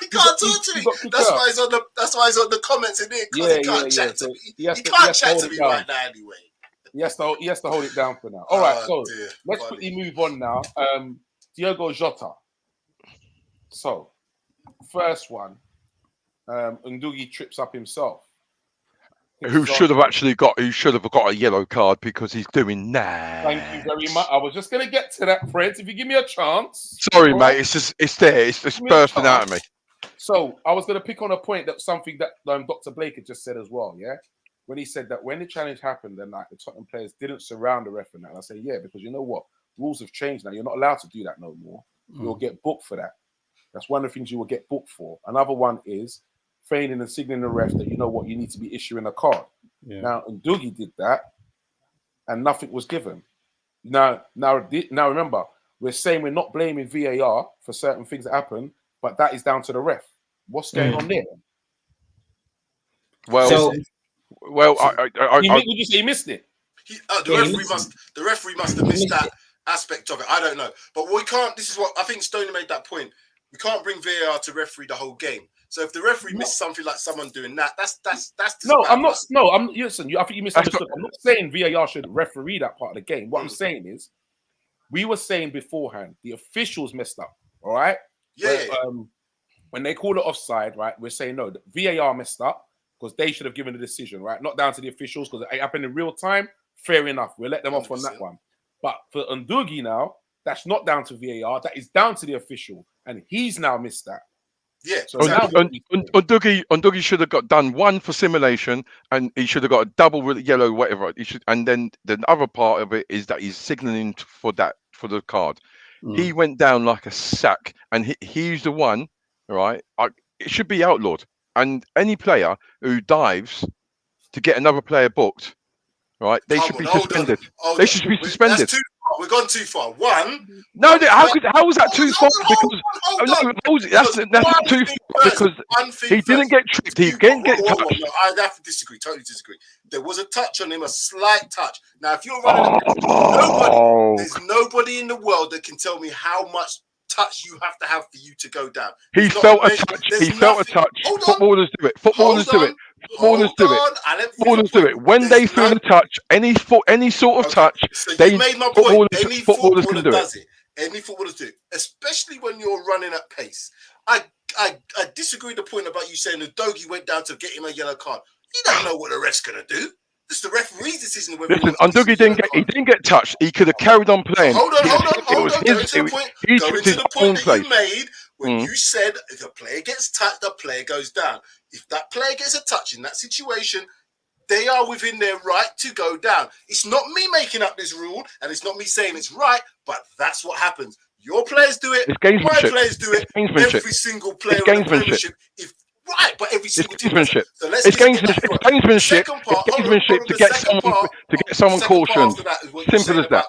He can't talk to me. That's why he's on the. That's why he's on the comments in here because he can't chat to me. He can't chat to me right now anyway. He has to hold it down for now. All right, so let's quickly move on now. Diogo Jota. So, first one, Ndugi trips up himself. Who should have got a yellow card because he's doing that. Thank you very much. I was just going to get to that, Fred. If you give me a chance. Sorry, mate. It's there. It's just bursting out of me. So I was going to pick on a point that something that Dr. Blake had just said as well. Yeah, when he said that when the challenge happened, then like the Tottenham players didn't surround the ref and that. And I say yeah, because you know what, rules have changed now. You're not allowed to do that no more. You'll get booked for that. That's one of the things you will get booked for. Another one is feigning and signaling the ref that you know what, you need to be issuing a card. Yeah. Now, Ndugi did that, and nothing was given. Now, remember, we're saying we're not blaming VAR for certain things that happen, but that is down to the ref. What's going on there? Well, would you say he missed it? The referee must have missed that aspect of it. I don't know, but we can't. This is what I think. Stoney made that point. We can't bring VAR to referee the whole game. So if the referee missed something like someone doing that, that's no. I'm not. No, I'm. Listen, I think you misunderstood. I'm not saying VAR should referee that part of the game. What I'm saying is, we were saying beforehand the officials messed up. All right. Yeah. When they call it offside, right? We're saying no. The VAR messed up because they should have given the decision, right? Not down to the officials because it happened in real time. Fair enough. We'll let them 100%. Off on that one. But for Ndugi now, that's not down to VAR. That is down to the official, and he's now missed that. Yeah. So Ndugi should have got done one for simulation, and he should have got a double yellow, whatever. He should, and then the other part of it is that he's signalling for the card. He went down like a sack, and he's the one, right? It should be outlawed. And any player who dives to get another player booked, right? They should be suspended. They should be suspended. We've gone too far. One. No, how was that too far? Because that's not too far because he didn't get tripped. He didn't get touched. No, I have to disagree. Totally disagree. There was a touch on him, a slight touch. Now, if you're running, there's nobody in the world that can tell me how much touch you have to have for you to go down. He felt a touch. He felt a touch. Footballers do it. Footballers do it. Footballers do it. Footballers do it. When they feel a touch, any sort of touch, they made my point. Any footballers can do it. Any footballers do it, especially when you're running at pace. I disagree with the point about you saying the Dogie went down to get him a yellow card. You don't know what the ref's gonna do. It's the referee's decision. Listen, Ndugi didn't get touched. He could have carried on playing. Hold on. Going to the point that you made when you said if a player gets touched, the player goes down. If that player gets a touch in that situation, they are within their right to go down. It's not me making up this rule, and it's not me saying it's right, but that's what happens. Your players do it. My players do it. Every single player in the Premiership. Right, but every single team. So it's gamesmanship to get someone cautioned. Simple as that.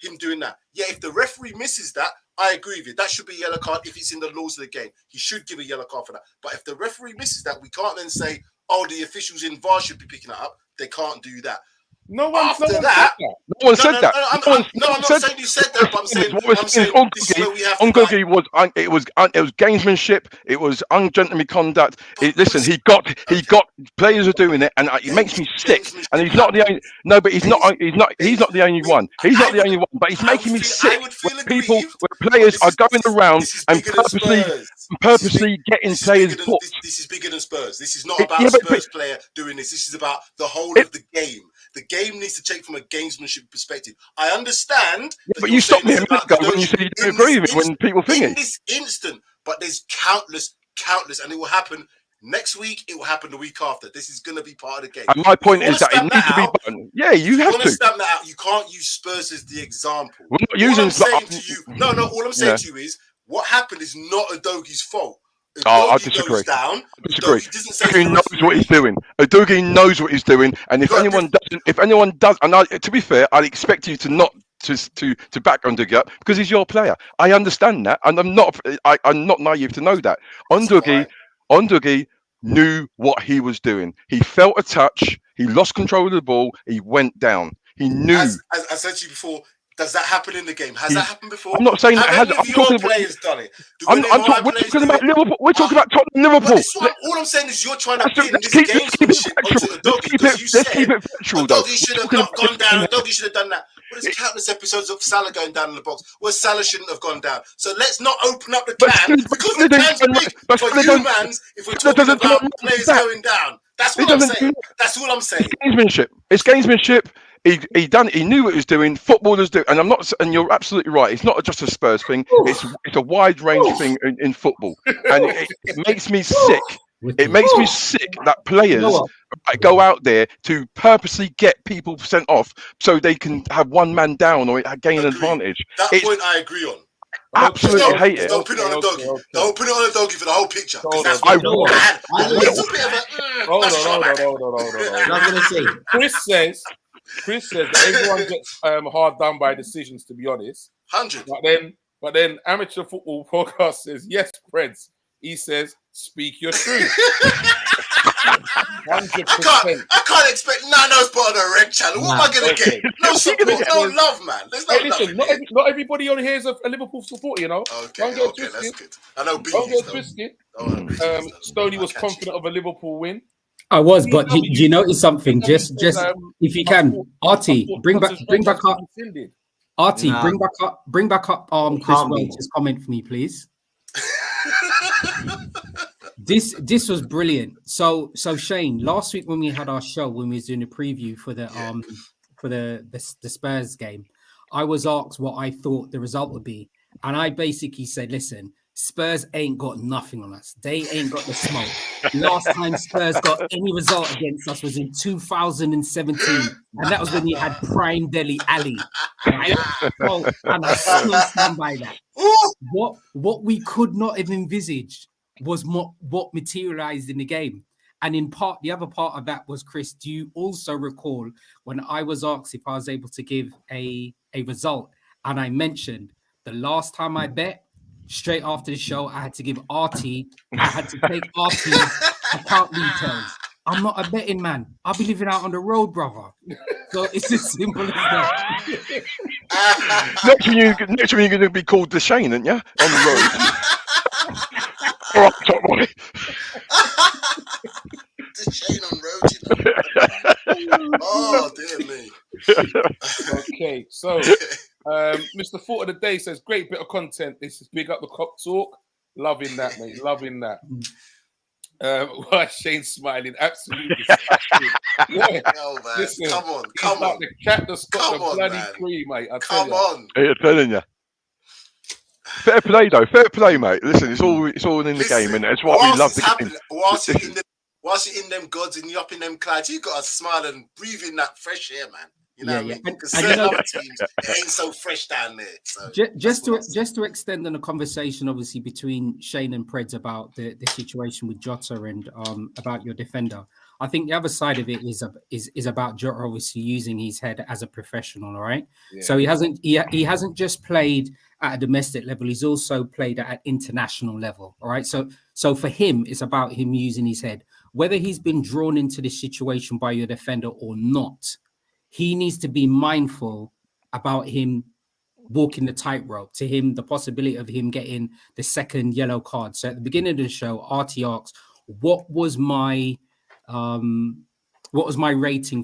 Him doing that. Yeah, if the referee misses that, I agree with you. That should be a yellow card if it's in the laws of the game. He should give a yellow card for that. But if the referee misses that, we can't then say, oh, the officials in VAR should be picking it up. They can't do that. No one said that. No one said that. I'm not saying you said that, but I'm saying this is where we have to. Ndugi it was gamesmanship. It was ungentlemanly conduct. Listen, he got players are doing it, and it makes me sick. And he's not the only. No, but he's not the only one. He's not the only one. But he's making me sick. Where players are going around and purposely getting players booked. This is bigger than Spurs. This is not about a Spurs player doing this. This is about the whole of the game. The game needs to take from a gamesmanship perspective. I understand. Yeah, but you stopped me a minute ago when you said you didn't agree with it when people think it. In this instant, but there's countless, and it will happen Next week, it will happen the week after. This is going to be part of the game. And my point is that it stamp needs to be out, done. Yeah, you have want to. stamp that out. You can't use Spurs as the example. We're not All using I'm saying like, to you, no, all I'm saying to you is what happened is not Udogi's fault. I Udogie disagree. goes down. I disagree. Udogie doesn't say Udogie knows what he's doing. Udogie knows what he's doing, and if Look, anyone does, and to be fair, I'd expect you to not to back Udogie up because he's your player. I understand that, and I'm not naive to know that. Udogie knew what he was doing. He felt a touch. He lost control of the ball. He went down. He knew. As I said to you before, does that happen in the game? Has that happened before? I'm not saying that has. I'm talking about players done it. We're talking about Liverpool. We're talking about Tottenham, Liverpool. All I'm saying is you're trying to pin this gamesmanship onto Udogie because you said Udogie should have not gone down. Udogie should have done that. Well, there's countless episodes of Salah going down in the box where Salah shouldn't have gone down. So let's not open up the can because the can's big for you, mans. If we're talking about players going down, that's what I'm saying. That's all I'm saying. It's gamesmanship. He knew what he was doing. Footballers do, and and you're absolutely right. It's not just a Spurs thing. It's a wide range thing in football, and it makes me sick. It makes me sick that players go out there to purposely get people sent off so they can have one man down or gain an advantage. That point I agree on. Absolutely hate it. Don't put it on Udogie. Don't put it on Udogie for the whole picture. That's I will. It's a bit of a. Hold on. I was gonna say. Chris says that everyone gets hard done by decisions. To be honest, 100. But then Amateur Football Podcast says yes, Preds. He says speak your truth. 100%. I can't expect Nano's put on a red channel. What am I going to get? No support, no love, man. There's no love. Not everybody on here is a Liverpool supporter, you know. Okay, that's good. I know Don't get twisted. Stoney was confident of a Liverpool win. I was, but do you notice something? Just if you can, Artie, bring back up. Artie, bring back up. Chris Welch's comment for me, please. This was brilliant. So Shane, last week when we had our show, when we was doing a preview for the Spurs game, I was asked what I thought the result would be, and I basically said, listen, Spurs ain't got nothing on us. They ain't got the smoke. Last time Spurs got any result against us was in 2017, and that was when you had Prime Deli Ali. Right? And I still stand by that. What we could not have envisaged was what materialized in the game. And in part, the other part of that was, Chris, do you also recall when I was asked if I was able to give a result? And I mentioned the last time I bet, straight after the show, I had to give I had to take RT's account details. I'm not a betting man. I'll be living out on the road, brother. So it's as simple as that. Next time you're going to be called the Shane, aren't you? On the road. All right, top boy. The Shane on road, you know. Oh, dear me. Okay, so Mr. Foot of the Day says, great bit of content. This is big up the Cop Talk. Loving that, mate. Loving that. Why Shane's smiling? Absolutely. Yeah. Oh, man. Listen, Come on. Like the cat that's got Come the on, bloody man. cream, mate. Come on. I'm telling you. Fair play, though. Fair play, mate. Listen, it's all in the game, and that's what we love the game. Whilst you're in them gods and you're up in them clouds, you got to smile and breathe in that fresh air, man. You know what I mean? Because certain other teams, it ain't so fresh down there. So just to extend on the conversation, obviously, between Shane and Preds about the situation with Jota and about your defender. I think the other side of it is about Jota obviously using his head as a professional, all right? Yeah. So he hasn't just played at a domestic level, he's also played at an international level, all right? So for him, it's about him using his head. Whether he's been drawn into this situation by your defender or not, he needs to be mindful about him walking the tightrope. To him, the possibility of him getting the second yellow card. So at the beginning of the show, Artie asked, what was my rating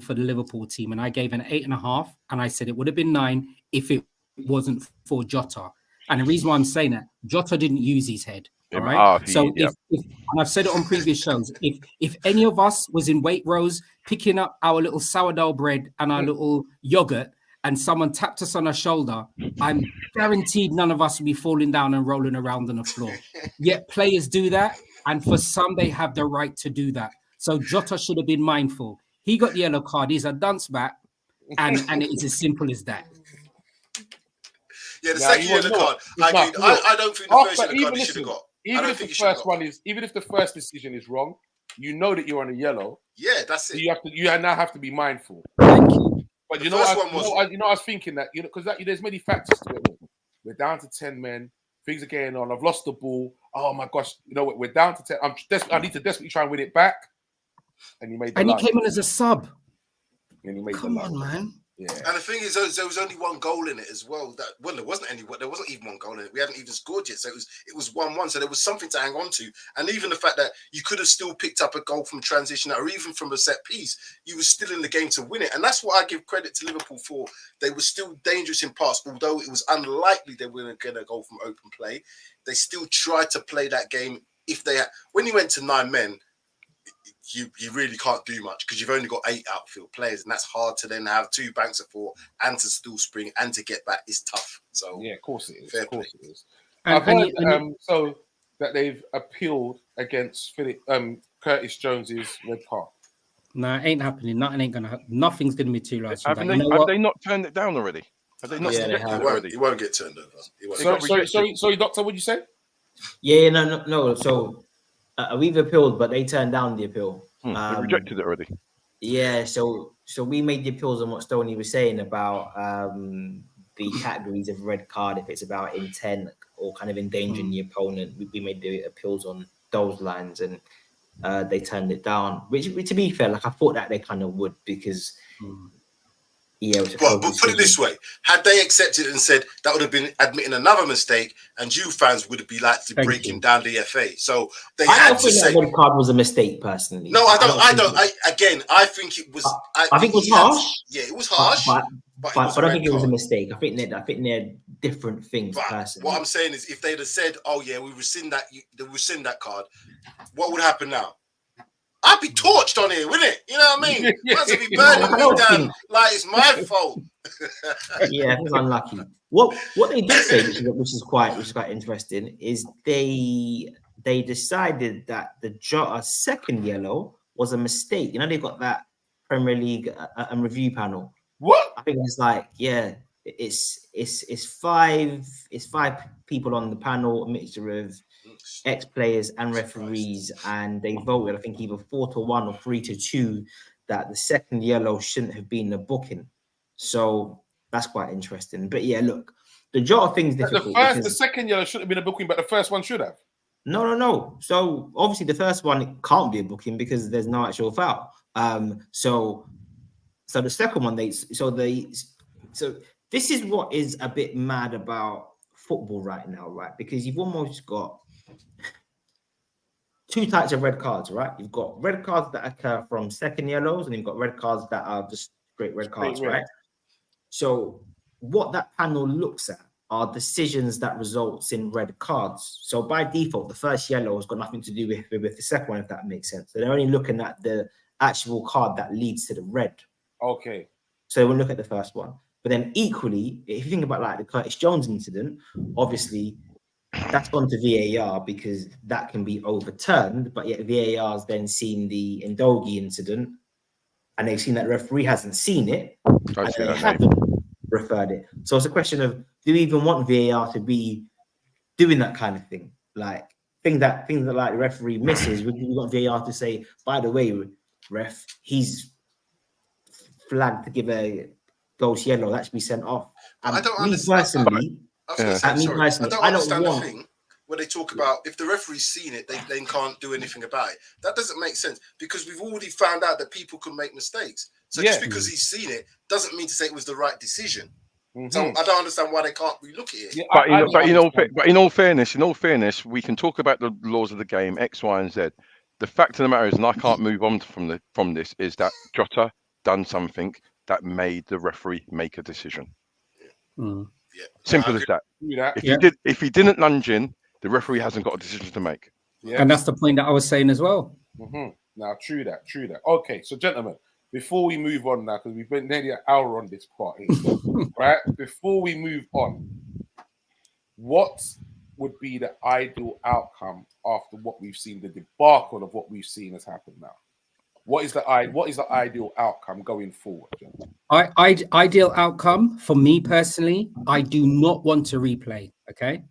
for the Liverpool team? And I gave an 8.5, and I said it would have been 9 if it wasn't for Jota. And the reason why I'm saying that, Jota didn't use his head. All right. If and I've said it on previous shows, if any of us was in Waitrose picking up our little sourdough bread and our little yogurt and someone tapped us on our shoulder, I'm guaranteed none of us would be falling down and rolling around on the floor. Yet players do that. And for some, they have the right to do that. So Jota should have been mindful. He got the yellow card. He's a dunce back. And it is as simple as that. Yeah, the Nah, second you yellow know card. what? I agree. I don't think the first After, yellow card even he should listen, have got. I even don't if think the he should have first got. one is, even if the first decision is wrong, you know that you're on a yellow. Yeah, that's it. You now have to be mindful. Thank you. But The you know, first what one was- I was thinking that, you know, because there's many factors to it. We're down to 10 men. Things are going on. I've lost the ball. Oh my gosh, you know what? We're down to 10. I need to desperately try and win it back. And he made the And he lunge. came in as a sub. And he made Come the on, lunge. man. Yeah. And the thing is, there was only one goal in it as well. There wasn't even one goal in it. We hadn't even scored yet, so it was 1-1. So there was something to hang on to. And even the fact that you could have still picked up a goal from transition or even from a set piece, you were still in the game to win it. And that's what I give credit to Liverpool for. They were still dangerous in parts, although it was unlikely they were going to get a goal from open play. They still tried to play that game. When you went to 9 men, you really can't do much because you've only got 8 outfield players, and that's hard to then have 2 banks of 4 and to still spring and to get back is tough. So Yeah, of course it is. Fair Of course it is. And- I've heard and- so that they've appealed against Curtis Jones's red card. Nah, it ain't happening. Nothing ain't gonna happen. Nothing's gonna materialize. from Have that. You know what? they not turned it down already? Have they not Yeah, they rejected have. it already? it won't get turned over. It won't. got rejected. Sorry, doctor, what did you say? Yeah, no. So we've appealed, but they turned down the appeal. They rejected it already. Yeah, so we made the appeals on what Stoney was saying about the categories of red card, if it's about intent or kind of endangering the opponent. We made the appeals on those lines, and they turned it down. Which, to be fair, like I thought that they kind of would, because yeah. But put it this way: had they accepted it and said that, would have been admitting another mistake, and you fans would be like breaking down the FA. So they I had don't to think say. that red card was a mistake, personally. No, I don't. I think it was. I think it was harsh. Yeah, it was harsh. But I don't think it was a mistake. I think they're different things. But Personally, what I'm saying is, if they'd have said, "Oh yeah, we rescind that card," what would happen now? I'd be torched on here, wouldn't it? You know what I mean? Must be burning me down like it's my fault. Yeah, it was unlucky. What they did say, which is quite interesting, is they decided that the Jota second yellow was a mistake. You know, they got that Premier League review panel. What? I think it's like, yeah, it's five people on the panel, a mixture of ex-players and referees, and they voted, I think, either 4-1 or 3-2 that the second yellow shouldn't have been a booking. So that's quite interesting. But yeah, look, the Jota thing's difficult. The second yellow should have been a booking, but the first one should have. No. So obviously the first one can't be a booking because there's no actual foul. So the second one, so this is what is a bit mad about football right now, right? Because you've almost got 2 types of red cards, right? You've got red cards that occur from second yellows, and you've got red cards that are just straight red cards, right? So what that panel looks at are decisions that results in red cards. So by default, the first yellow has got nothing to do with the second one, if that makes sense. So they're only looking at the actual card that leads to the red. Okay. So they will look at the first one. But then equally, if you think about like the Curtis Jones incident, obviously that's gone to VAR because that can be overturned. But yet VAR has then seen the Ndogi incident, and they've seen that the referee hasn't seen it, and they haven't referred it. So it's a question of, do we even want VAR to be doing that kind of thing? Like things that like the referee misses, we want VAR to say, by the way, ref, he's flagged to give a ghost yellow, that should be sent off. I don't understand. I don't understand the thing where they talk about if the referee's seen it, they then can't do anything about it. That doesn't make sense because we've already found out that people can make mistakes. So just because he's seen it doesn't mean to say it was the right decision. So I don't understand why they can't relook at it. Yeah, but in all fairness, we can talk about the laws of the game, X, Y, and Z. The fact of the matter is, and I can't move on from this, is that Jota done something that made the referee make a decision. Simple as that. If he didn't lunge in, the referee hasn't got a decision to make. And that's the point that I was saying as well. Now, true that. Okay, so gentlemen, before we move on now, because we've been nearly an hour on this party, right? Before we move on, what would be the ideal outcome after what we've seen, the debacle of what we've seen has happened now? What is the ideal outcome going forward? Ideal outcome for me personally, I do not want to replay. Okay.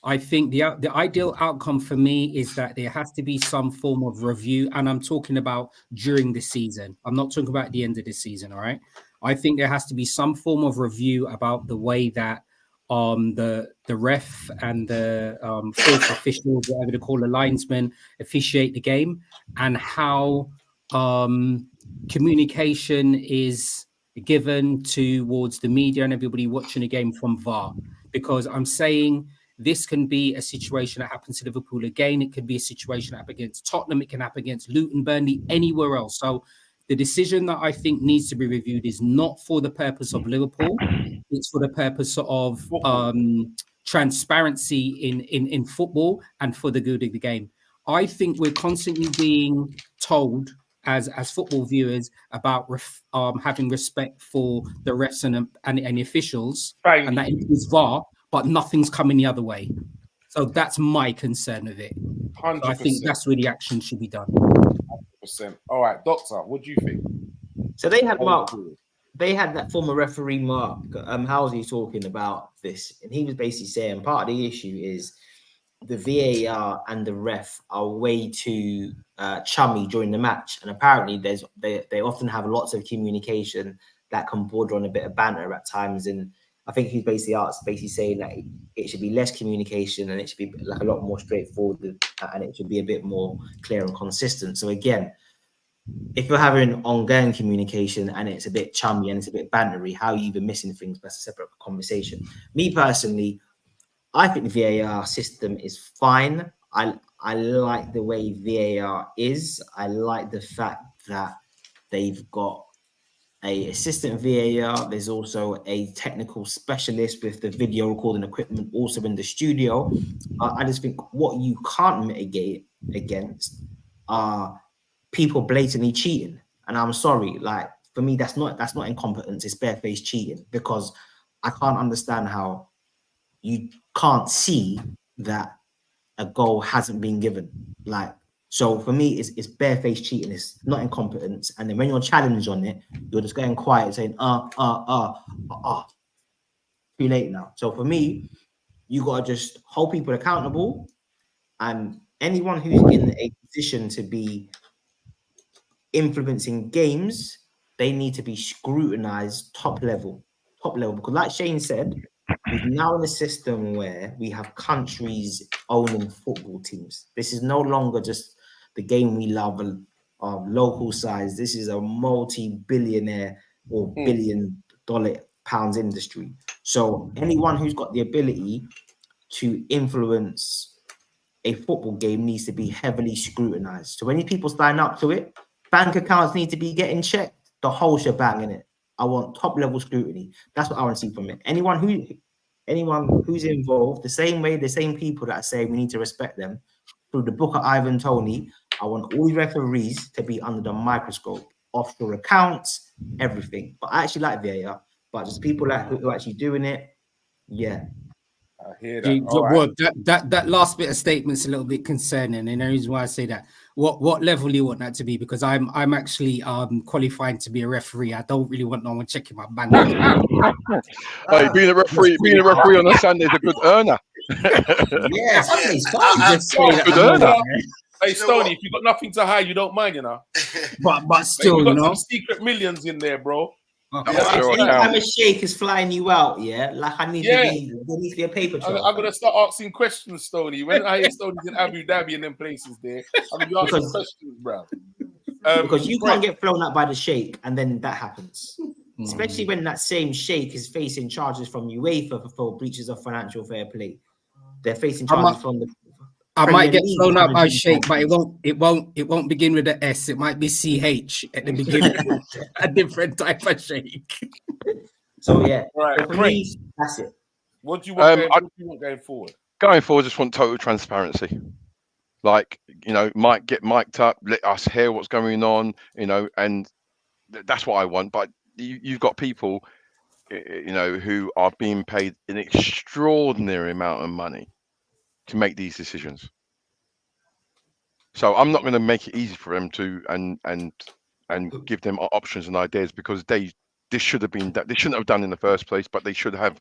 I think the ideal outcome for me is that there has to be some form of review, and I'm talking about during the season. I'm not talking about the end of the season. All right. I think there has to be some form of review about the way that the ref and the fourth officials, whatever they call the linesmen, officiate the game, and how communication is given towards the media and everybody watching the game from VAR. Because I'm saying this can be a situation that happens to Liverpool again. It could be a situation that happens against Tottenham. It can happen against Luton, Burnley, anywhere else. So the decision that I think needs to be reviewed is not for the purpose of Liverpool. It's for the purpose of transparency in football and for the good of the game. I think we're constantly being told as football viewers about having respect for the refs and the officials, and that includes VAR, but nothing's coming the other way. So that's my concern of it. 100%. So I think that's where the action should be done. 100%. All right, Doctor, what do you think? So they had that former referee Mark. How was he talking about this? And he was basically saying part of the issue is the VAR and the ref are way too chummy during the match, and apparently they often have lots of communication that can border on a bit of banter at times. And I think he's basically saying that it should be less communication and it should be like a lot more straightforward, and it should be a bit more clear and consistent. So again, if you're having ongoing communication and it's a bit chummy and it's a bit bantery, how are you even missing things? That's a separate conversation. Me personally, I think the VAR system is fine. I like the way VAR is. I like the fact that they've got an assistant VAR. There's also a technical specialist with the video recording equipment also in the studio. I just think what you can't mitigate against are people blatantly cheating. And I'm sorry, like for me, that's not incompetence. It's barefaced cheating, because I can't understand how you can't see that a goal hasn't been given. Like, so for me, it's barefaced cheating. It's not incompetence. And then when you're challenged on it, you're just going quiet saying, too late now. So for me, you got to just hold people accountable, and anyone who's in a position to be influencing games, they need to be scrutinized top level, because like Shane said, we're now in a system where we have countries owning football teams. This is no longer just the game we love, local size. This is a multi-billionaire or billion-dollar pounds industry. So anyone who's got the ability to influence a football game needs to be heavily scrutinized. So when people sign up to it, bank accounts need to be getting checked, the whole shebang in it. I want top-level scrutiny. That's what I want to see from it. Anyone who's involved, the same people that say we need to respect them, through the book of Ivan Toney, I want all referees to be under the microscope, offshore accounts, everything. But I actually like VAR, but just people who are actually doing it, yeah. I hear that. That last bit of statement's a little bit concerning, and the reason why I say that, what level do you want that to be? Because I'm actually qualifying to be a referee. I don't really want no one checking my bank. Hey, being a referee on a Sunday is a good earner. Yes, good earner. Hey, Stoney, if you've got nothing to hide, you don't mind, you know. But still, you got some secret millions in there, bro. I'm a sheikh is flying you out, yeah. Like I need to be. There needs to be a paper trail. I'm gonna start asking questions, Stoney. When I hear Stoney's in Abu Dhabi and them places there, I'm gonna be asking questions, bro. Because you can't get flown out by the sheikh, and then that happens. Especially when that same sheikh is facing charges from UEFA for breaches of financial fair play. They're facing charges from the. I might get flown out by Sheikh, but it won't begin with an S. It might be CH at the beginning. A different type of Sheikh. So yeah, right. So for me, that's it. What do you want going forward? Going forward, I just want total transparency. Like, you know, get mic'd up, let us hear what's going on, you know, and that's what I want. But you've got people, you know, who are being paid an extraordinary amount of money to make these decisions. So I'm not going to make it easy for them to and give them options and ideas, because this should have been they shouldn't have done in the first place, but they should have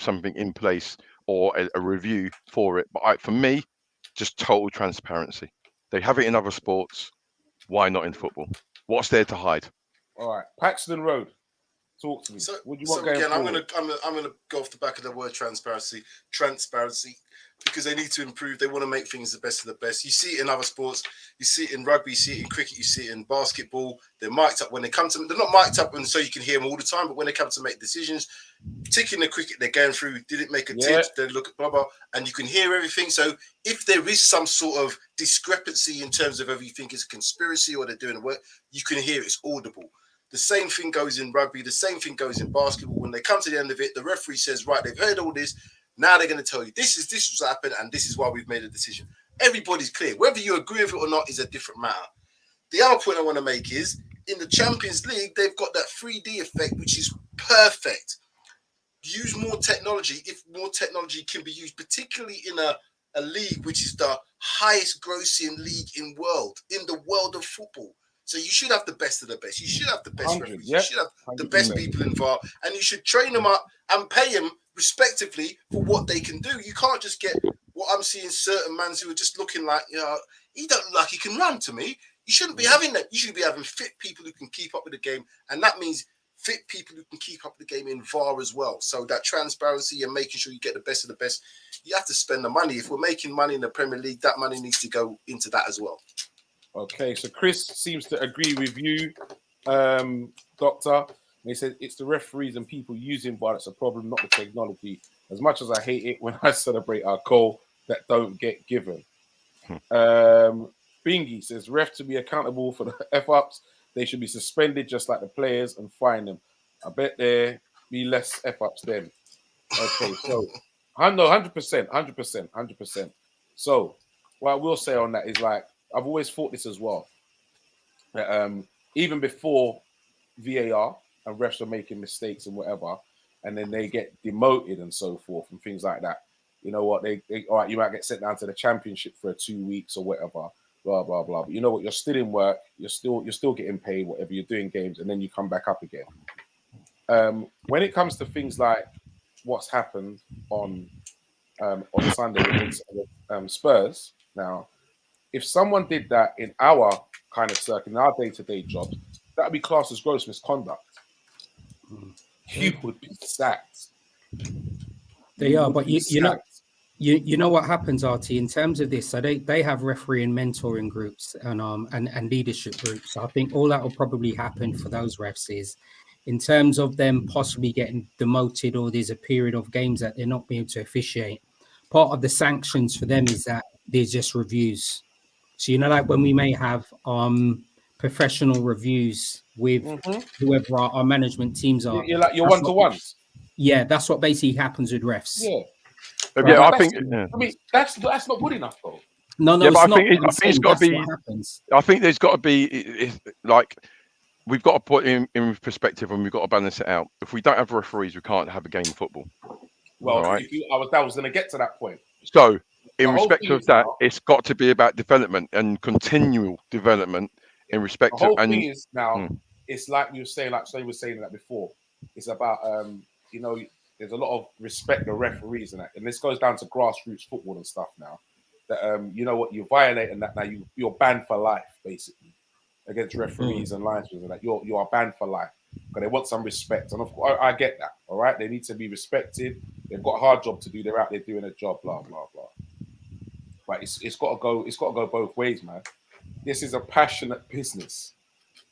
something in place or a review for it. But for me, just total transparency. They have it in other sports. Why not in football? What's there to hide? All right, Paxton Road. Talk to me. So, What do you so want going again, I'm forward? gonna go off the back of the word transparency, because they need to improve. They want to make things the best of the best. You see it in other sports. You see it in rugby. You see it in cricket. You see it in basketball. They're mic'd up when they come to. They're not mic'd up, and so you can hear them all the time. But when they come to make decisions, particularly in the cricket, they're going through. Did it make a tip? They look at blah blah, and you can hear everything. So if there is some sort of discrepancy in terms of whether you think it's a conspiracy or they're doing the work, you can hear it. It's audible. The same thing goes in rugby. The same thing goes in basketball. When they come to the end of it, the referee says, right, they've heard all this. Now they're going to tell you this is what's happened, and this is why we've made a decision. Everybody's clear. Whether you agree with it or not is a different matter. The other point I want to make is in the Champions League, they've got that 3D effect, which is perfect. Use more technology if more technology can be used, particularly in a league which is the highest grossing league in the world of football. So you should have the best of the best. You should have the best referees. You should have the best people in VAR, and you should train them up and pay them respectively for what they can do. You can't just get what I'm seeing certain mans who are just looking like, he don't look like he can run to me. You shouldn't be having that. You should be having fit people who can keep up with the game, and that means fit people who can keep up with the game in VAR as well. So that transparency and making sure you get the best of the best, you have to spend the money. If we're making money in the Premier League, that money needs to go into that as well. Okay, so Chris seems to agree with you, Doctor. And he said it's the referees and people using VAR that's a problem, not the technology. As much as I hate it when I celebrate our goal that don't get given. Bingy says ref to be accountable for the F-ups. They should be suspended just like the players and fine them. I bet there be less F-ups then. Okay, so I know 100%. So what I will say on that is, like, I've always thought this as well. Even before VAR and refs are making mistakes and whatever, and then they get demoted and so forth and things like that. You know what? They all right, you might get sent down to the championship for 2 weeks or whatever, blah blah blah. But you know what? You're still in work. You're still getting paid, whatever you're doing games, and then you come back up again. When it comes to things like what's happened on Sunday against Spurs, now, if someone did that in our kind of circle, in our day-to-day jobs, that would be classed as gross misconduct. You would be sacked. They are, but you know what happens, RT, in terms of this. So they have referee and mentoring groups and leadership groups. So I think all that will probably happen for those refs is, in terms of them possibly getting demoted, or there's a period of games that they're not being able to officiate. Part of the sanctions for them is that there's just reviews. So, like when we may have professional reviews with whoever our management teams are. You're like your one-to-ones. Yeah, that's what basically happens with refs. Yeah. Yeah, Right, I think. I mean, that's not good enough, though. No, yeah, it's but not. I think it's got to be. I think there's got to be like, we've got to put in perspective, and we've got to balance it out. If we don't have referees, we can't have a game of football. Well, right? I was going to get to that point. So, in respect of that, it's got to be about development and continual development in respect the whole of. thing is now, it's like we were saying, like Slay was saying that before. It's about there's a lot of respect of referees and that, and this goes down to grassroots football and stuff now. That you know what, you're violating that now. You're banned for life, basically, against referees and linesmen and that. You are banned for life because they want some respect, and of course I get that. All right, they need to be respected. They've got a hard job to do. They're out there doing a job, blah blah blah. But it's got to go. It's got to go both ways, man. This is a passionate business,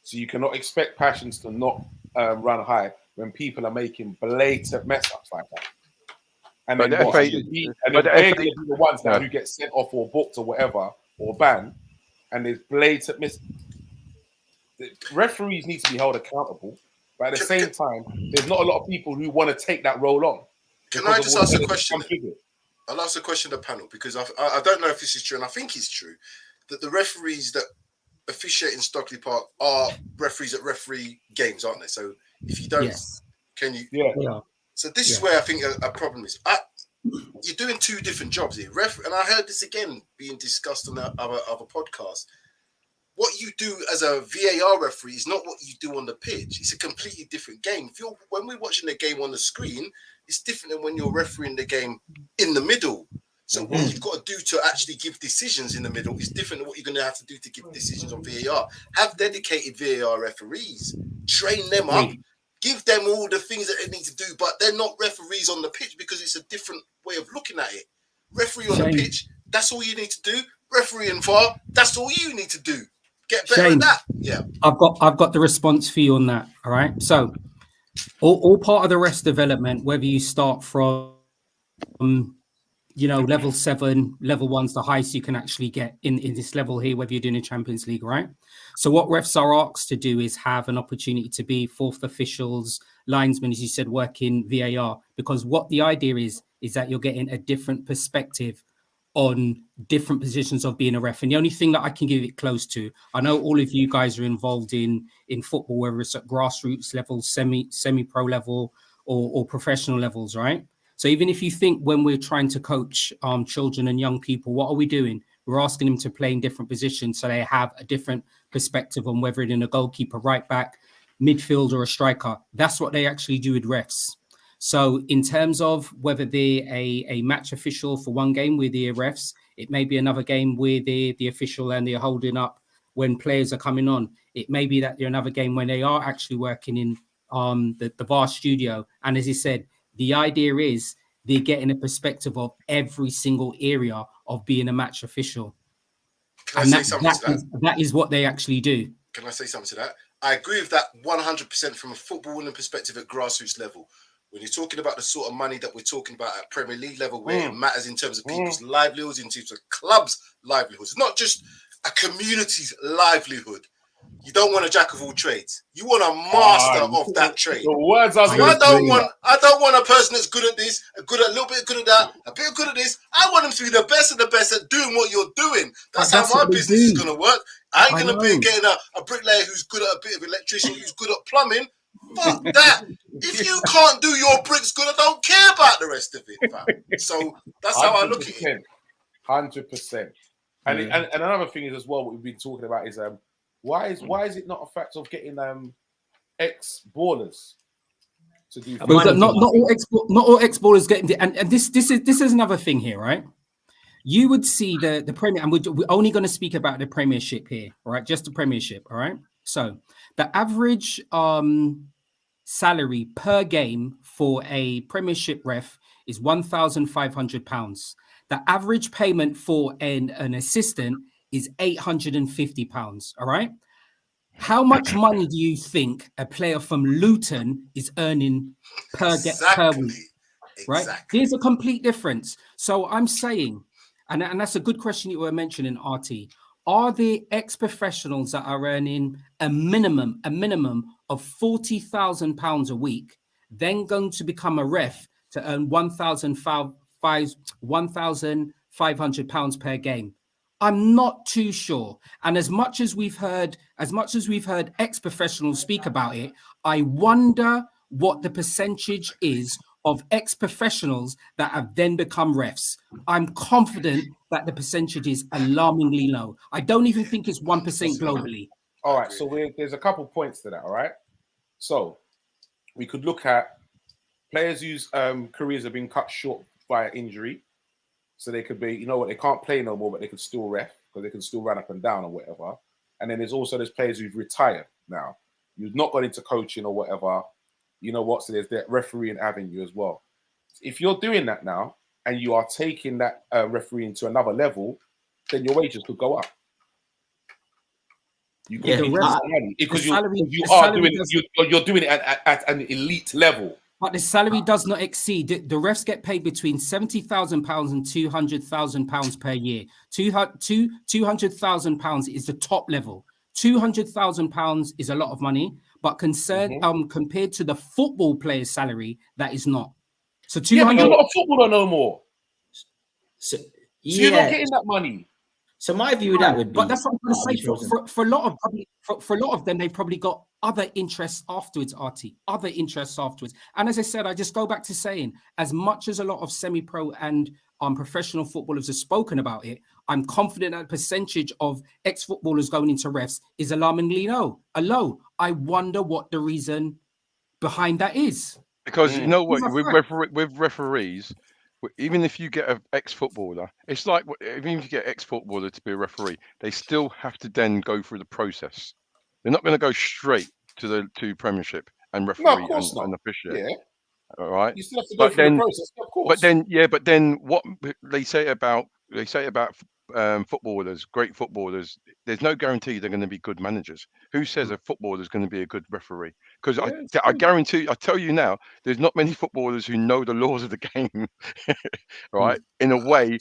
so you cannot expect passions to not run high when people are making blatant mess ups like that. And then they're going to be the ones now who get sent off or booked or whatever or banned, and there's blatant miss. The referees need to be held accountable, but at the same time, there's not a lot of people who want to take that role on. Can I just ask a question? I'll ask a question to the panel, because I don't know if this is true, and I think it's true, that the referees that officiate in Stockley Park are referees that referee games, aren't they? So if you don't, can you? Yeah. So this is where I think a problem is. you're doing two different jobs here. And I heard this again being discussed on the other podcast. What you do as a VAR referee is not what you do on the pitch. It's a completely different game. When we're watching the game on the screen, it's different than when you're refereeing the game in the middle. So what you've got to do to actually give decisions in the middle is different than what you're going to have to do to give decisions on VAR. Have dedicated VAR referees, train them up, give them all the things that they need to do, but they're not referees on the pitch because it's a different way of looking at it. Referee on the pitch, that's all you need to do. Referee and VAR, that's all you need to do. Get better at that. Yeah. I've got the response for you on that. All right. So all part of the rest development, whether you start from level 7, level 1's the highest you can actually get in this level here, whether you're doing a Champions League, right? So what refs are asked to do is have an opportunity to be fourth officials, linesmen, as you said, work in VAR, because what the idea is that you're getting a different perspective on different positions of being a ref. And the only thing that I can give it close to, I know all of you guys are involved in football, whether it's at grassroots level, semi-pro level or professional levels, right? So even if you think when we're trying to coach children and young people, what are we doing? We're asking them to play in different positions so they have a different perspective on whether it's in a goalkeeper, right back, midfield or a striker. That's what they actually do with refs. So in terms of whether they're a match official for one game with the refs, it may be another game where they're the official and they're holding up when players are coming on. It may be that they're another game when they are actually working in the VAR studio. And as he said, the idea is they're getting a perspective of every single area of being a match official. Can I say something to that? That is what they actually do. Can I say something to that? I agree with that 100% from a footballing perspective at grassroots level. When you're talking about the sort of money that we're talking about at Premier League level, where it matters in terms of people's livelihoods, in terms of clubs' livelihoods, not just a community's livelihood. You don't want a jack of all trades. You want a master of that trade. The words are I don't want a person that's good at this, a little bit good at that, a bit good at this. I want them to be the best of the best at doing what you're doing. That's how my business is going to work. I ain't going to be getting a bricklayer who's good at a bit of electrician, who's good at plumbing. Fuck that. If you can't do your bricks good, I don't care about the rest of it, fam. So that's how I look at it. 100%. And another thing is as well, what we've been talking about is why is it not a fact of getting ex-ballers to do? Not all ex-ballers getting and this is another thing here, right? You would see the Premier, and we're only going to speak about the Premiership here, all right? Just the Premiership, all right? So the average salary per game for a Premiership ref is £1,500. The average payment for an assistant is £850. All right. How much money do you think a player from Luton is earning per week? Right. Exactly. There's a complete difference. So I'm saying, and that's a good question you were mentioning, RT. Are there ex-professionals that are earning a minimum of £40,000 a week, then going to become a ref to earn £1,500 per game? I'm not too sure. And as much as we've heard ex-professionals speak about it, I wonder what the percentage is of ex-professionals that have then become refs. I'm confident that the percentage is alarmingly low. I don't even think it's 1% globally. All right, so there's a couple points to that, all right? So we could look at players whose careers have been cut short by injury. So they could be, they can't play no more, but they could still ref because they can still run up and down or whatever. And then there's players who've retired now. You've not gone into coaching or whatever. So there's that refereeing avenue as well. If you're doing that now and you are taking that refereeing to another level, then your wages could go up. You could get money because you're doing it at an elite level. But the salary does not exceed. The refs get paid between £70,000 and £200,000 per year. £200,000 is the top level. £200,000 is a lot of money, but compared to the football player's salary, that is not. So but you're not a footballer no more. So you're not getting that money. So my view of that would be, but that's what I'm going to say. For a lot of them, they've probably got other interests afterwards, Artie. Other interests afterwards. And as I said, I just go back to saying, as much as a lot of semi-pro and professional footballers have spoken about it, I'm confident that the percentage of ex-footballers going into refs is alarmingly low. I wonder what the reason behind that is. Because you know what, with referees, even if you get an ex-footballer, it's like even if you get ex-footballer to be a referee, they still have to then go through the process. They're not going to go straight to Premiership and referee and officiate. Yeah. All right. You still have to go through the process, of course. But then what they say about footballers, great footballers, there's no guarantee they're going to be good managers. Who says a footballer is going to be a good referee? Because I guarantee, I tell you now, there's not many footballers who know the laws of the game, right? In a way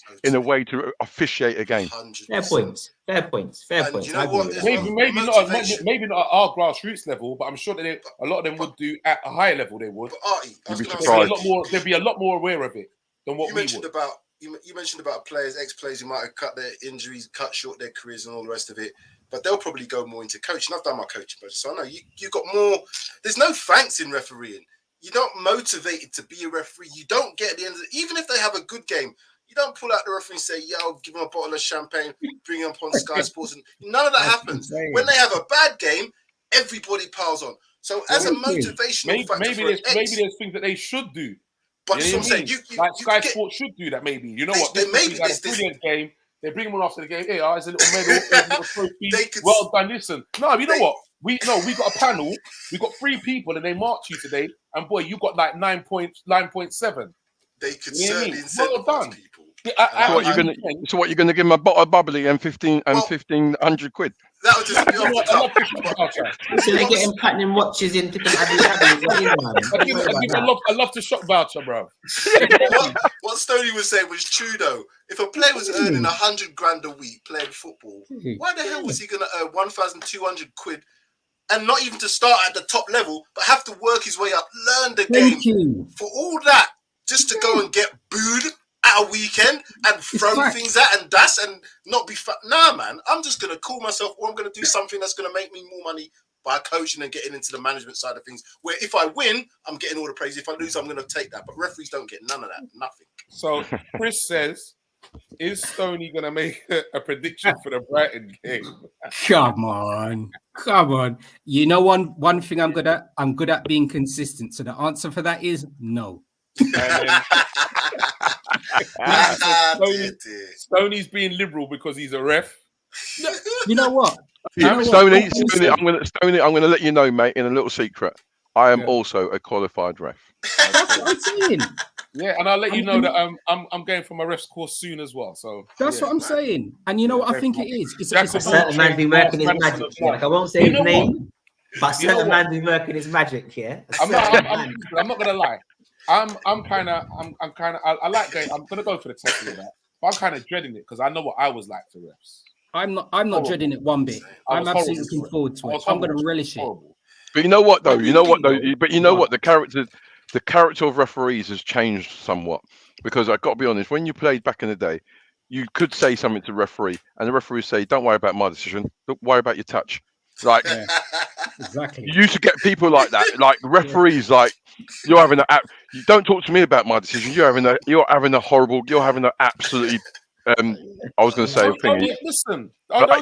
to officiate a game. 100%. Fair points. You know what? Maybe not at our grassroots level, but I'm sure that a lot of them would do at a higher level. They would. But Artie, they'd be a lot more aware of it than what we would. You mentioned about ex-players who might have cut their injuries, cut short their careers, and all the rest of it. But they'll probably go more into coaching. I've done my coaching, but so I know you've got more. There's no thanks in refereeing. You're not motivated to be a referee. You don't get at the end of even if they have a good game, you don't pull out the referee and say, "Yo, give them a bottle of champagne, bring them up on Sky Sports." And none of that happens. When they have a bad game, everybody piles on. So as a motivational factor, maybe there's things that they should do. But that's what I'm saying. Sky Sports should do that. Maybe you know what? Maybe this brilliant game. They bring him on after the game. Hey, there's a little medal, there's a little trophy. Well done. Listen, you know what? We got a panel. We got 3 people, and they marked you today. And boy, you got like 9.7. They could certainly incentivize people. So what you're gonna give them a bottle of bubbly and 1,500 quid? That would just be off the top. So they're getting platinum watches into the I love the shop voucher, bro. What Stoney was saying was true though. If a player was earning 100 grand a week playing football, why the hell was he going to earn 1,200 quid and not even to start at the top level, but have to work his way up, learn the game for all that, just to go and get booed at a weekend and throw things at and das and not be nah, man. I'm just gonna call myself, or I'm gonna do something that's gonna make me more money by coaching and getting into the management side of things. Where if I win, I'm getting all the praise. If I lose, I'm gonna take that. But referees don't get none of that. Nothing. So Chris says, is Stoney gonna make a prediction for the Brighton game? Come on. You know one thing I'm good at being consistent. So the answer for that is no. Stoney's being liberal because he's a ref. You know what? Stoney, I'm gonna let you know, mate, in a little secret. I am also a qualified ref. That's what I'm saying. Yeah, and I'll let you know that I'm going for my ref's course soon as well. So that's what I'm saying. And you know what I think it is? It's a certain man be working his magic. Like I won't say his name, but certain man be working his magic. Yeah, I'm not gonna lie. I like going. I'm gonna go for the test of that, but I'm kind of dreading it because I know what I was like to refs. I'm not dreading it one bit. I'm absolutely looking forward to it. I'm gonna relish it. But you know what though? The character of referees has changed somewhat because I've got to be honest. When you played back in the day, you could say something to the referee, and the referee would say, "Don't worry about my decision. Don't worry about your touch." Like, exactly. You used to get people like that, like referees, like you're having you don't talk to me about my decision. You're having an absolutely. I was going to say a thing. Listen,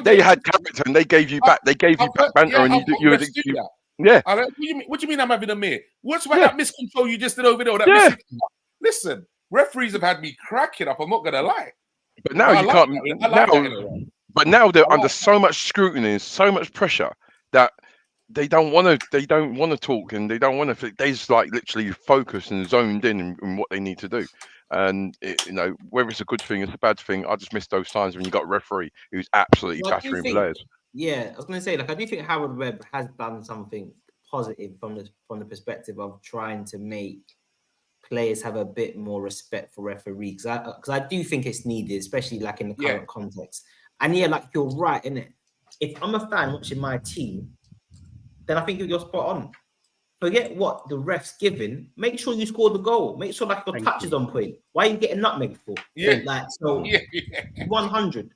they had character and they gave you back. They gave you back banter, and you yeah. What do you mean I'm having a mare? What's about that miscontrol you just did over there? That listen, referees have had me cracking up. I'm not going to lie. But now you can't. But now they're under so much scrutiny, so much pressure that they don't want to talk, and they don't want to. They just like literally focused and zoned in what they need to do. And whether it's a good thing, it's a bad thing. I just miss those times when you got a referee who's absolutely battering players. Yeah, I was going to say, I do think Howard Webb has done something positive from the perspective of trying to make players have a bit more respect for referees. Because I do think it's needed, especially in the current context. And you're right, innit? If I'm a fan watching my team, then I think you're spot on. Forget what the ref's given. Make sure you score the goal. Make sure your touch is on point. Why are you getting nutmeg for? 100.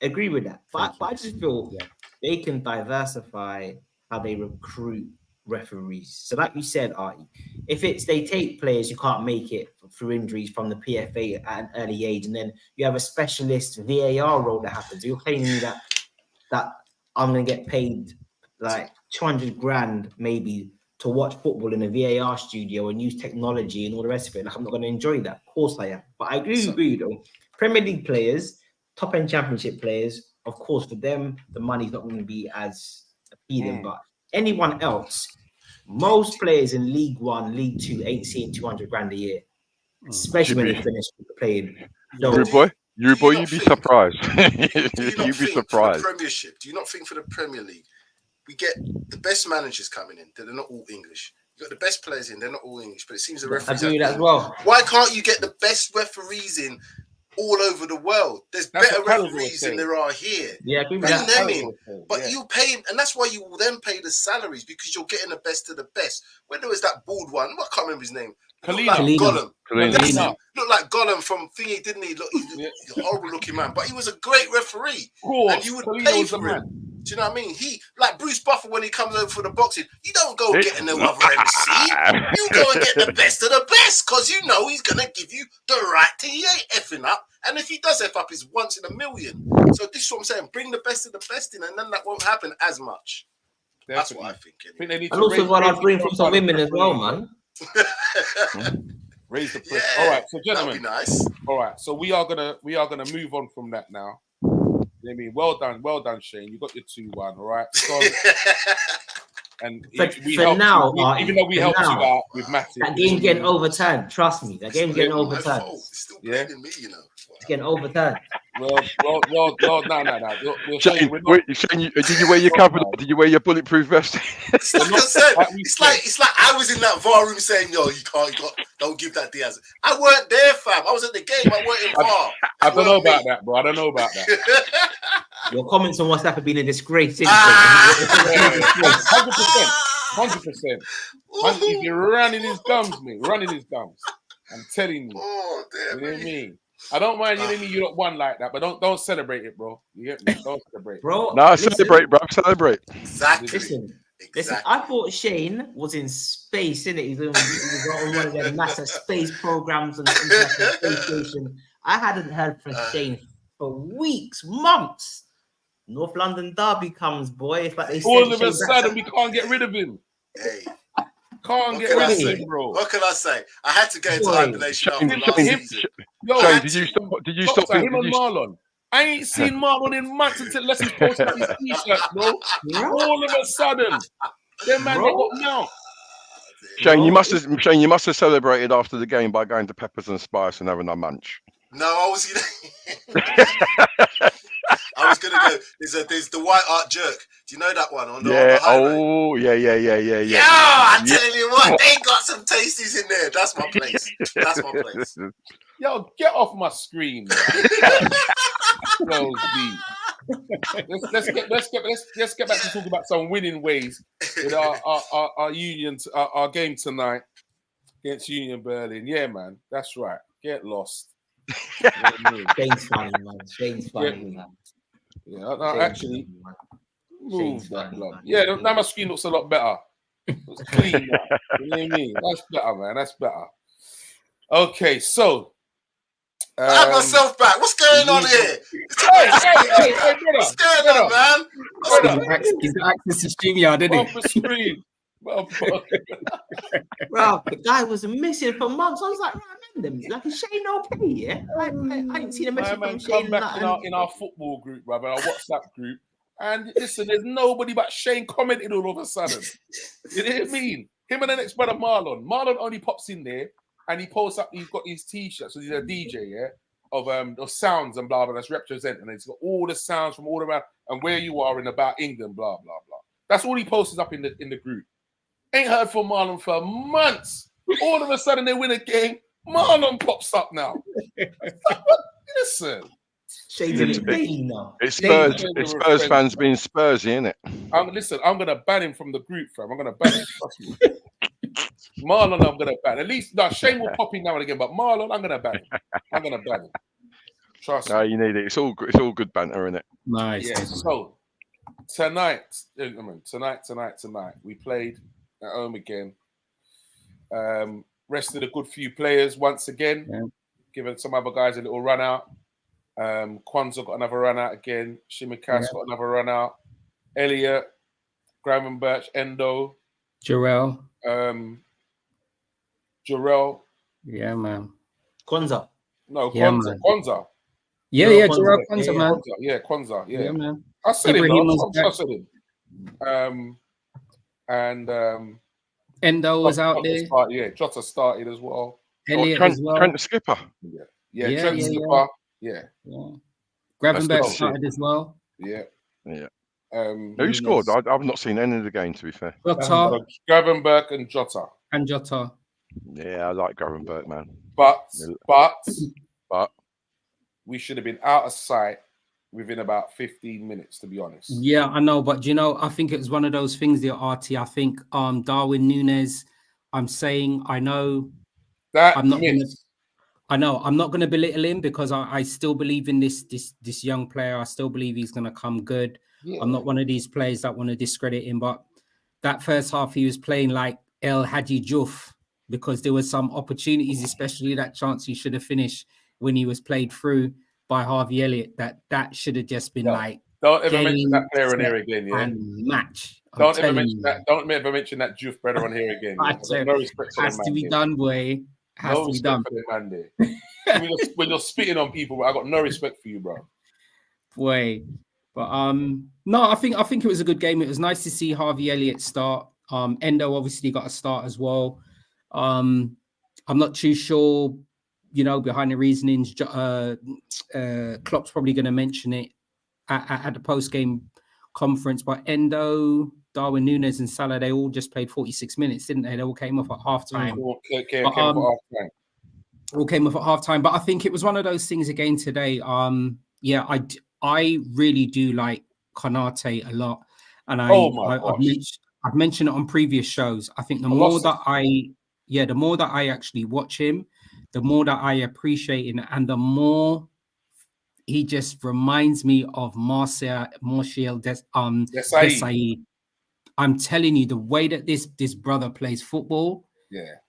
Agree with that. But Thank you. I just feel Yeah. they can diversify how they recruit referees. So, like you said, Artie, if it's they take players who can't make it through injuries from the PFA at an early age, and then you have a specialist VAR role that happens, you're claiming me that I'm gonna get paid like 200 grand maybe to watch football in a VAR studio and use technology and all the rest of it. Like, I'm not gonna enjoy that. Of course I am. But I agree with you though. Premier League players, top end championship players, of course, for them, the money's not going to be as appealing. But anyone else, most players in League One, League Two ain't seeing 200 grand a year, especially when they finish playing. So, you'd be surprised. You'd be surprised. For the Premiership, do you not think for the Premier League, we get the best managers coming in, they're not all English. You got the best players in, they're not all English, but it seems the referees I do that as well. Why can't you get the best referees in all over the world? There's better referees than there are here. Yeah, I agree with Bring that. them in. But you pay, and that's why you will then pay the salaries, because you're getting the best of the best. When there was that bald one, I can't remember his name. Kalina. Looked like Gollum from Thingy, didn't he? Look, he's a horrible looking man, but he was a great referee. And you would pay for him. Do you know what I mean? He, like Bruce Buffer, when he comes over for the boxing, you don't go get no other MC. You go and get the best of the best, because you know he's going to give you the right to. He ain't effing up. And if he does F up, it's once in a million. So this is what I'm saying. Bring the best of the best in, and then that won't happen as much. That's what I think. And also what I'll bring from some women as well, man. Raise the press. All right, so gentlemen. Nice. All right, so we are gonna move on from that now. I mean, well done, Shane. You got your 2-1, all right. So, and for now, even though we helped you out with Matty, that game's getting overturned. Trust me, that game's getting overturned. It's still blaming me, you know. It's getting overturned. Well, no. Shane, did you wear your cover? Did you wear your bulletproof vest? It's like I said. It's like I was in that VAR room saying, "Yo, don't give that Diaz." I weren't there, fam. I was at the game. I weren't in VAR. I don't know about that, bro. I don't know about that. Your comments on WhatsApp have been a disgrace. 100%. 100%. He's been running his gums, mate. Running his gums. I'm telling you. Oh, damn. You know what I mean? I don't mind you not one like that, but don't celebrate it, bro. You get me? Don't celebrate, bro. No, celebrate, bro. Celebrate. Exactly. Listen. I thought Shane was in space, innit? He was on one of their massive space programs on the International Space Station. I hadn't heard from Shane for weeks, months. North London Derby comes, boy. It's like they all of a sudden we can't get rid of him. Hey. Can't get rid of him, bro. What can I say? I had to go into hibernation after last season. Shane, did you stop him and Marlon? I ain't seen Marlon in months until Leslie's posted his t-shirt, bro. All of a sudden, them man they got now. Shane, you must have celebrated after the game by going to Peppers and Spice and having a munch. No, I was gonna go. There's the white art jerk. Do you know that one on the yeah. Yeah, I tell you what, they got some tasties in there. That's my place. Yo, get off my screen. Let's get back to talk about some winning ways with our Union our game tonight against Union Berlin. Yeah, man, that's right. Get lost. Shane's funny, man. Shane's funny, man. Yeah, no, actually, move that, blood. Yeah, now my screen looks a lot better. It's clean now. You know what I mean? That's better, man. That's better. Okay, so I have myself back. What's going on here? Hey, what's going on, man? He's access to StreamYard, didn't he? Screen. Bro, the guy was missing for months. I was like, random. Like, is Shane okay? Yeah, I ain't seen a message from Shane. Come back in our football group, brother, our WhatsApp group, and listen, there's nobody but Shane commented all of a sudden. You know what I mean? Him and the next brother Marlon. Marlon only pops in there and he posts up. He's got his t-shirts. So he's a DJ, yeah, of sounds and blah blah. That's representing. And it's got all the sounds from all around and where you are in about England, blah blah blah. That's all he posts up in the group. Ain't heard from Marlon for months. All of a sudden they win a game. Marlon pops up now. Listen. It's Spurs fans being Spursy, isn't it? Listen, I'm going to ban him from the group, fam. I'm going to ban him. Trust me. Marlon, I'm going to ban. At least, Shane will pop in now and again, but Marlon, I'm going to ban him. Trust No, me. you need it. It's all good banter, isn't it? Nice. Yeah. So tonight, we played at home again. Rested a good few players once again. Yeah. Giving some other guys a little run out. Kwanzaa got another run out again. Shimikas got another run out. Elliot, Gravenberch, Endo, Jarrell. Jarrell. Yeah, man. Kwanzaa. No, Yeah, Kwanzaa. man. Kwanzaa. Yeah, Jarrell Jarrell Kwanzaa, Kwanzaa, yeah, man. Kwanzaa. Yeah, Kwanzaa. Yeah. Yeah, man. I said Ibrahim it. was I back. said it. And Endo was out Jota there. started, yeah, Jota started as well. Elliot Trent, as well. Trent the skipper. Yeah, Trent Skipper. Yeah. Gravenberch to see. started as well. Yeah. Who scored? I've not seen any of the game, to be fair. Jota Gravenberch and Jota. and Jota. Yeah, I like Gravenberch, man. But But we should have been out of sight within about 15 minutes, to be honest. Yeah, I know, but I think it was one of those things there, RT. I think Darwin Núñez, I know That I'm not miss. I'm not gonna belittle him because I still believe in this young player. I still believe he's gonna come good. Yeah. I'm not one of these players that want to discredit him, but that first half he was playing like El Hadji Diouf because there were some opportunities, especially that chance he should have finished when he was played through by Harvey Elliott. That should have just been like don't ever mention game, that player on set, here again, yeah. and match. Don't ever mention that Diouf brother on here again. I Yeah? said, No respect for has the to man. be there. done, boy. Has No to be respect done. for the man there. when you're spitting on people, I got no respect for you, bro. Boy. But no, I think it was a good game. It was nice to see Harvey Elliott start. Endo obviously got a start as well. I'm not too sure, behind the reasonings. Klopp's probably going to mention it at the post-game conference, but Endo, Darwin Núñez and Salah, they all just played 46 minutes, didn't they? They all came off at half-time. All came off at half-time. All came off at half-time, but I think it was one of those things again today. I really do like Konate a lot, and I've mentioned it on previous shows. I think the more that I actually watch him, the more that I appreciate him, and the more he just reminds me of Martial Desailly. I'm telling you, the way that this brother plays football,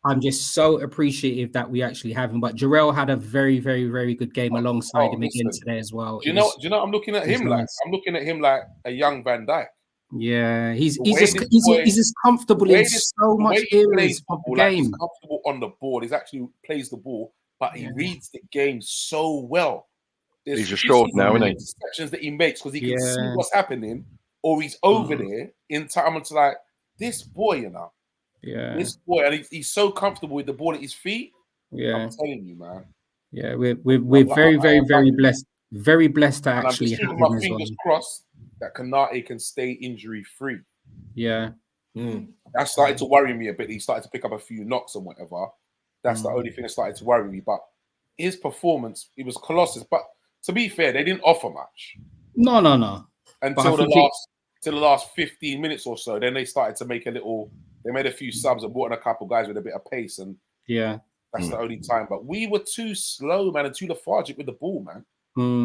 I'm just so appreciative that we actually have him. But Jarrell had a very, very, very good game alongside him again today as well. Do you know? I'm looking at him like a young Van Dijk. Yeah, he's as comfortable in so much areas of the game. He's comfortable on the ball. He actually plays the ball, but he reads the game so well. He's assured now, isn't he? Interceptions that he makes because he can see what's happening, or he's over there in time to like this boy, this boy, and he's so comfortable with the ball at his feet. Yeah, I'm telling you, man. Yeah, we're very, very, very blessed. Very blessed to actually have him. My fingers crossed that Konate can stay injury free. Yeah, that started to worry me a bit. He started to pick up a few knocks and whatever. That's the only thing that started to worry me. But his performance, it was colossus. But to be fair, they didn't offer much. No. Until the last 15 minutes or so. Then they started to make they made a few subs and brought in a couple guys with a bit of pace. And that's the only time. But we were too slow, man, and too lethargic with the ball, man.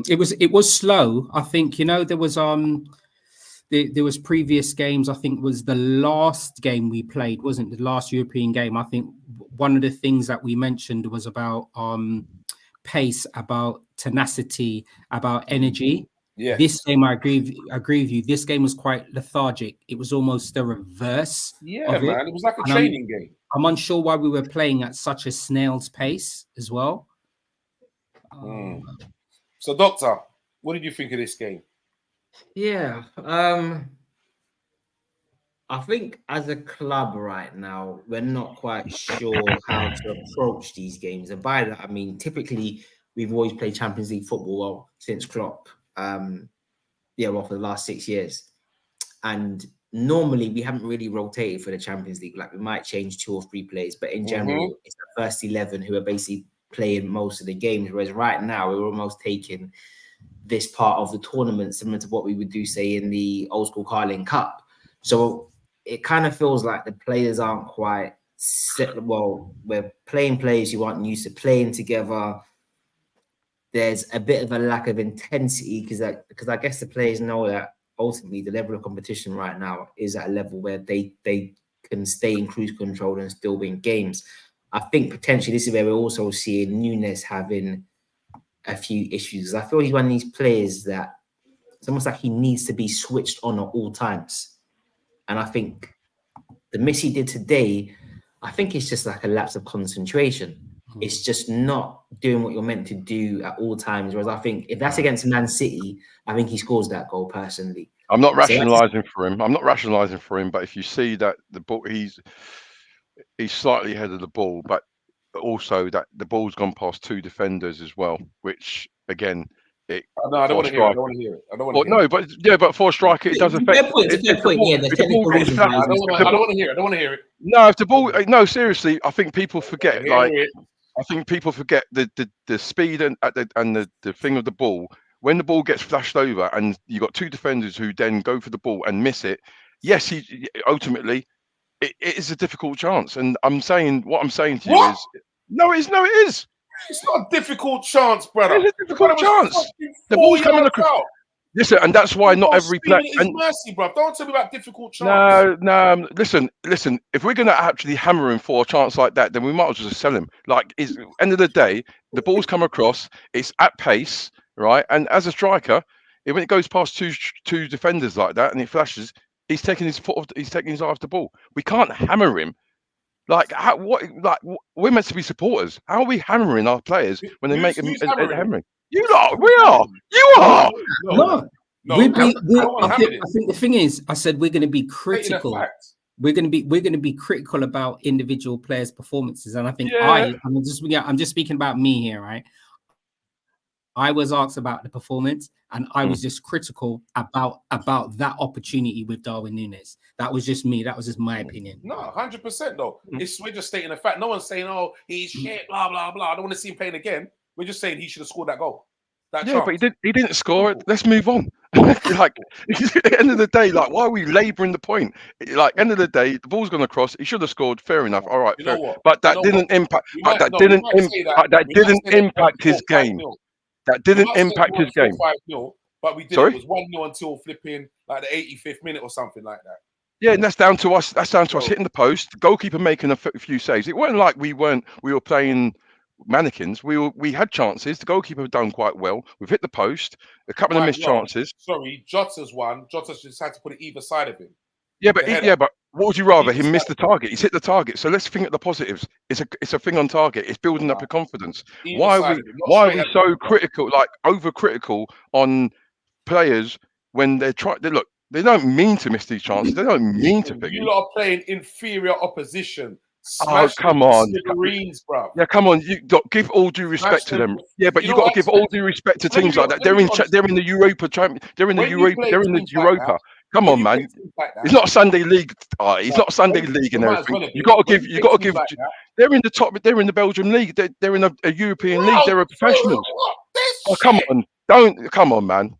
It was slow. I think, there was there was previous games. I think was the last game we played, wasn't the last European game. I think one of the things that we mentioned was about pace, about tenacity, about energy. Yeah. This game, I agree with you. This game was quite lethargic. It was almost the reverse. Yeah, man. It was like a training game. I'm unsure why we were playing at such a snail's pace as well. So, Doctor, what did you think of this game? Yeah, I think as a club right now, we're not quite sure how to approach these games. And by that, I mean, typically, we've always played Champions League football since Klopp, for the last 6 years. And normally, we haven't really rotated for the Champions League. Like, we might change 2 or 3 players, but in general, it's the first 11 who are basically playing most of the games. Whereas right now, we're almost taking this part of the tournament similar to what we would do, say, in the old school Carling Cup. So it kind of feels like the players aren't quite set. Well, we're playing players who aren't used to playing together. there's a bit of a lack of intensity because I guess the players know that ultimately the level of competition right now is at a level where they can stay in cruise control and still win games. I think potentially this is where we're also seeing Nunes having a few issues. I feel he's one of these players that it's almost like he needs to be switched on at all times. And I think the miss he did today, I think it's just like a lapse of concentration. It's just not doing what you're meant to do at all times. Whereas I think if that's against Man City, I think he scores that goal personally. I'm not rationalising for him. I'm not rationalising for him. But if you see that the ball, he's slightly ahead of the ball, but also that the ball's gone past 2 defenders as well, which again, I don't want to hear it. I don't want to hear it. I don't want to hear it. But for a striker, it does affect. It's a fair point. Yeah, the technical reasons. I don't want to hear it. I don't want to hear it. No, if the ball, no, seriously, I think people forget. Like, I think people forget the speed and the thing of the ball. When the ball gets flashed over and you got 2 defenders who then go for the ball and miss it, yes, he ultimately it is a difficult chance. And what I'm saying to you is, no, it is. It's not a difficult chance, brother. It's a difficult chance. The ball's coming across. Listen, and that's why not every player. It's mercy, bro. Don't tell me about difficult chance. No. Listen. If we're going to actually hammer him for a chance like that, then we might as well just sell him. Like, end of the day, the ball's come across. It's at pace, right? And as a striker, when it goes past two defenders like that and it flashes, he's taking his eye off the ball. We can't hammer him. Like, we're meant to be supporters. How are we hammering our players when they make a hammering? You are. We are. You are. No. I think the thing is, I said we're going to be critical. We're going to be critical about individual players' performances, and I think I'm just speaking about me here, right? I was asked about the performance, and I was just critical about that opportunity with Darwin Núñez. That was just me. That was just my opinion. No, 100% though. We're just stating a fact. No one's saying, "Oh, he's shit," blah blah blah. I don't want to see him playing again. We're just saying he should have scored that goal. But he didn't score it. Let's move on. Like, at the end of the day, like, why are we labouring the point? Like, end of the day, the ball's gone across. He should have scored. Fair enough. All right, fair. But that didn't impact. That didn't impact his game. That didn't impact his game. 5-0, but we did. Sorry? It was 1-0 until flipping like the 85th minute or something like that. Yeah, and that's down to us. That's down to us hitting the post, the goalkeeper making a few saves. It wasn't like we were playing mannequins. We had chances. The goalkeeper had done quite well. We've hit the post, a couple of missed chances. Sorry, Jota's one. Jota just had to put it either side of him. Yeah, but what would you rather? Him miss the target? He's hit the target. So let's think at the positives. It's a thing on target. It's building up the confidence. Why are we so critical, like overcritical on players when they're trying? Look, they don't mean to miss these chances. They don't mean to figure. You lot are playing inferior opposition. Come on, bro. Yeah, come on. You give all due respect to them. Yeah, but you got to give all due respect to teams like that. They're in the Europa. They're in the Europa. Come on, man. It's not a Sunday league. It's not a Sunday league and everything. You got to give. They're in the top. They're in the Belgian league. They're in a European league. They're professionals. Oh, come on. Come on, man.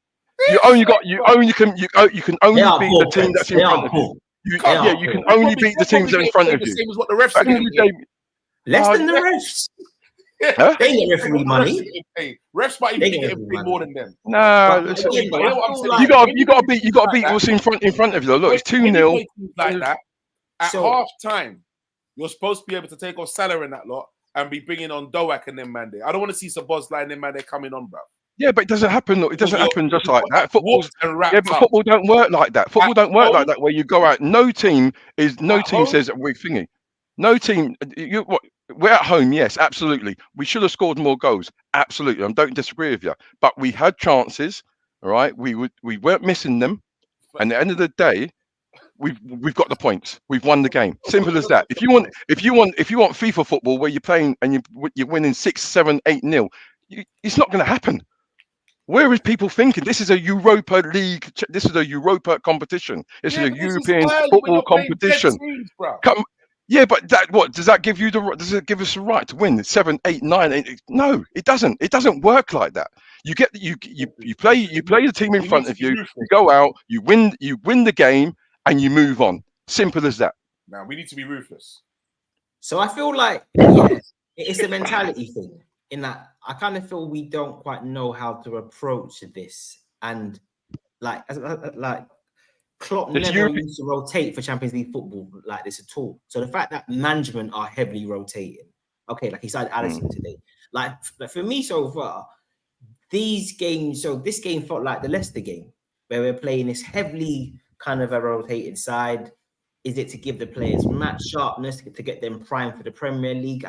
You can only beat the team that's in front of you. You can only beat the teams that are in front of you. Same as what the refs are getting. Less than the refs. Huh? They get referee money. Refs might even be getting paid more than them. No, you got to beat what's in front of you. Look, it's 2-0 like that. At half time, you're supposed to be able to take off Salah and that lot and be bringing on Doak and them man there. I don't want to see Sabozlai and them man there coming on, bro. Yeah, but it doesn't happen. It doesn't happen just like that. Football don't work like that. Football don't work like that. Where you go out, no team says we're thingy. No team. We're at home, yes, absolutely. We should have scored more goals, absolutely. I don't disagree with you, but we had chances. All right, we weren't missing them, and at the end of the day, we've got the points. We've won the game. Simple as that. If you want FIFA football where you're playing and you're winning 6, 7, 8-0, it's not going to happen. Where is people thinking this is a Europa League? This is a Europa competition. This is a European football competition. Yeah, but does that give you does it give us the right to win 7, 8, 9, 8? No, it doesn't. It doesn't work like that. You play the team in front of you. You go out, you win the game, and you move on. Simple as that. Now we need to be ruthless. So I feel like it's a mentality thing. In that I kind of feel we don't quite know how to approach this, and like Klopp It's never Europe- used to rotate for Champions League football like this at all. So the fact that management are heavily rotating, okay, like he started Alisson today, like for me so far, these games. So this game felt like the Leicester game where we're playing this heavily kind of a rotated side. Is it to give the players match sharpness to get them primed for the Premier League?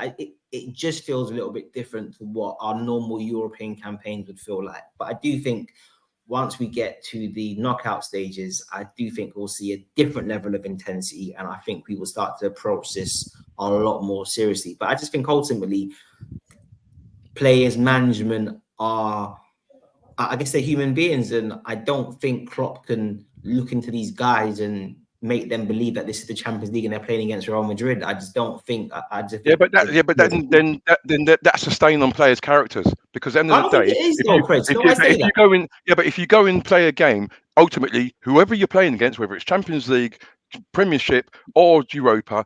It just feels a little bit different to what our normal European campaigns would feel like. But I do think once we get to the knockout stages, I do think we'll see a different level of intensity, and I think we will start to approach this a lot more seriously. But I just think ultimately, players, management are, I guess they're human beings, and I don't think Klopp can look into these guys and make them believe that this is the Champions League and they're playing against Real Madrid. I just don't think. Then that's a stain on players' characters, because at the end of the day, if you go and play a game, ultimately, whoever you're playing against, whether it's Champions League, Premiership, or Europa,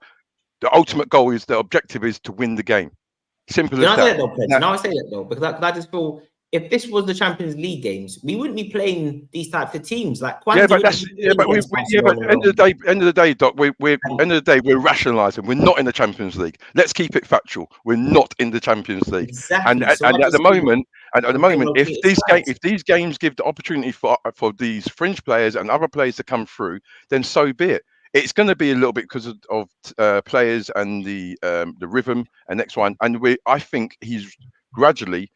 the ultimate goal is the objective is to win the game. Simple as that. No, I say that though, because I just feel if this was the Champions League games, we wouldn't be playing these types of teams. Like but end of the day, Doc, we're rationalising. We're not in the Champions League. Let's keep it factual. We're not in the Champions League. Exactly. And at the moment, if these games give the opportunity for these fringe players and other players to come through, then so be it. It's going to be a little bit because of players and the rhythm and next one. And I think he's gradually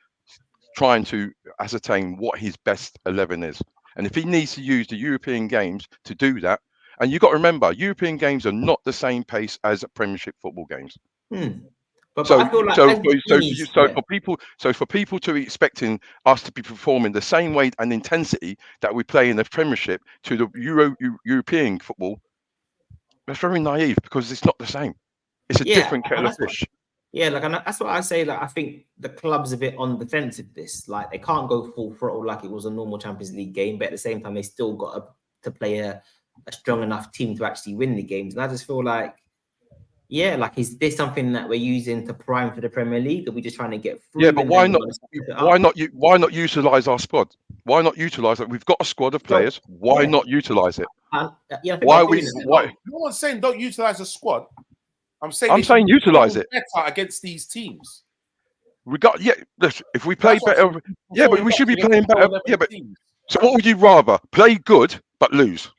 trying to ascertain what his best 11 is. And if he needs to use the European games to do that, and you've got to remember, European games are not the same pace as Premiership football games. For people to be expecting us to be performing the same way and intensity that we play in the Premiership to the European football, that's very naive, because it's not the same. It's a different kettle of fish. That's what I say. Like, I think the club's a bit on the fence with this. Like, they can't go full throttle like it was a normal Champions League game, but at the same time, they still got to play a strong enough team to actually win the games. And I just feel like, is this something that we're using to prime for the Premier League? Are we just trying to get through? Yeah, but why not utilize our squad? Why not utilize it? We've got a squad of players. Why not utilize it? No one's saying don't utilize the squad. I'm saying utilize it better against these teams. If we play better, but we should be playing better. So what would you rather? Play good but lose,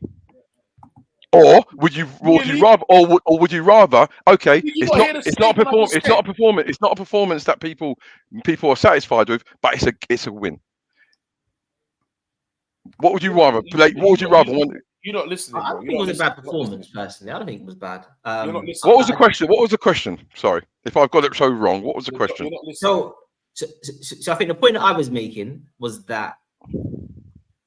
or would you rather? Okay, it's not a performance that people are satisfied with, but it's a win. What would you rather play? What would you rather want? You're not listening. I don't think it was a bad performance, personally. I don't think it was bad. What was the question? What was the question? Sorry, if I've got it so wrong. What was the question? So I think the point that I was making was that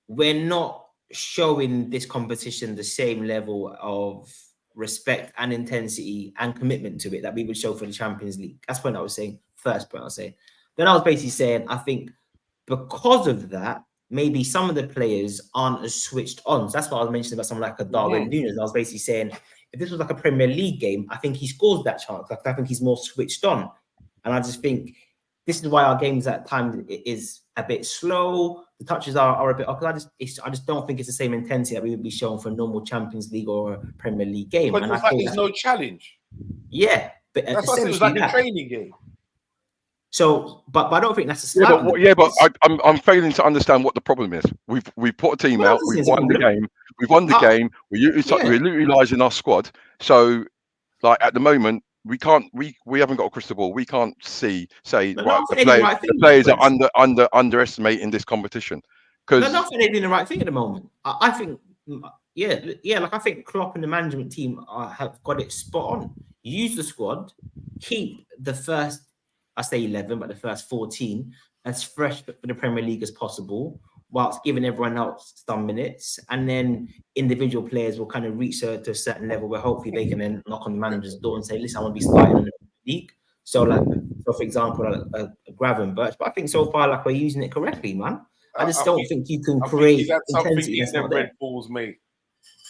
we're not showing this competition the same level of respect and intensity and commitment to it that we would show for the Champions League. That's what I was saying. First point I was saying. Then I was basically saying, I think because of that, maybe some of the players aren't as switched on. So that's what I was mentioning about someone like a Darwin Núñez. I was basically saying, if this was like a Premier League game, I think he scores that chance. Like, I think he's more switched on. And I just think this is why our games at times is a bit slow. The touches are a bit off. I just don't think it's the same intensity that we would be showing for a normal Champions League or a Premier League game. But it's like there's no challenge. Yeah. But that's what it was like a training game. So, but I don't think that's a slight. But I'm failing to understand what the problem is. We've put a team out. We've won the game. We've won the game. We're utilising our squad. So, like at the moment, we haven't got a crystal ball. We can't say the players are underestimating this competition. Because not saying they're doing the right thing at the moment. I think, I think Klopp and the management team have got it spot on. Use the squad, keep the first, I say 11, but the first 14 as fresh for the Premier League as possible, whilst giving everyone else some minutes. And then individual players will kind of reach to a certain level where hopefully they can then knock on the manager's door and say, listen, I want to be starting in the league. So, for example, Gravenberch. But I think so far, we're using it correctly, man. I don't think you can create intensity. That's not Red Bulls, mate.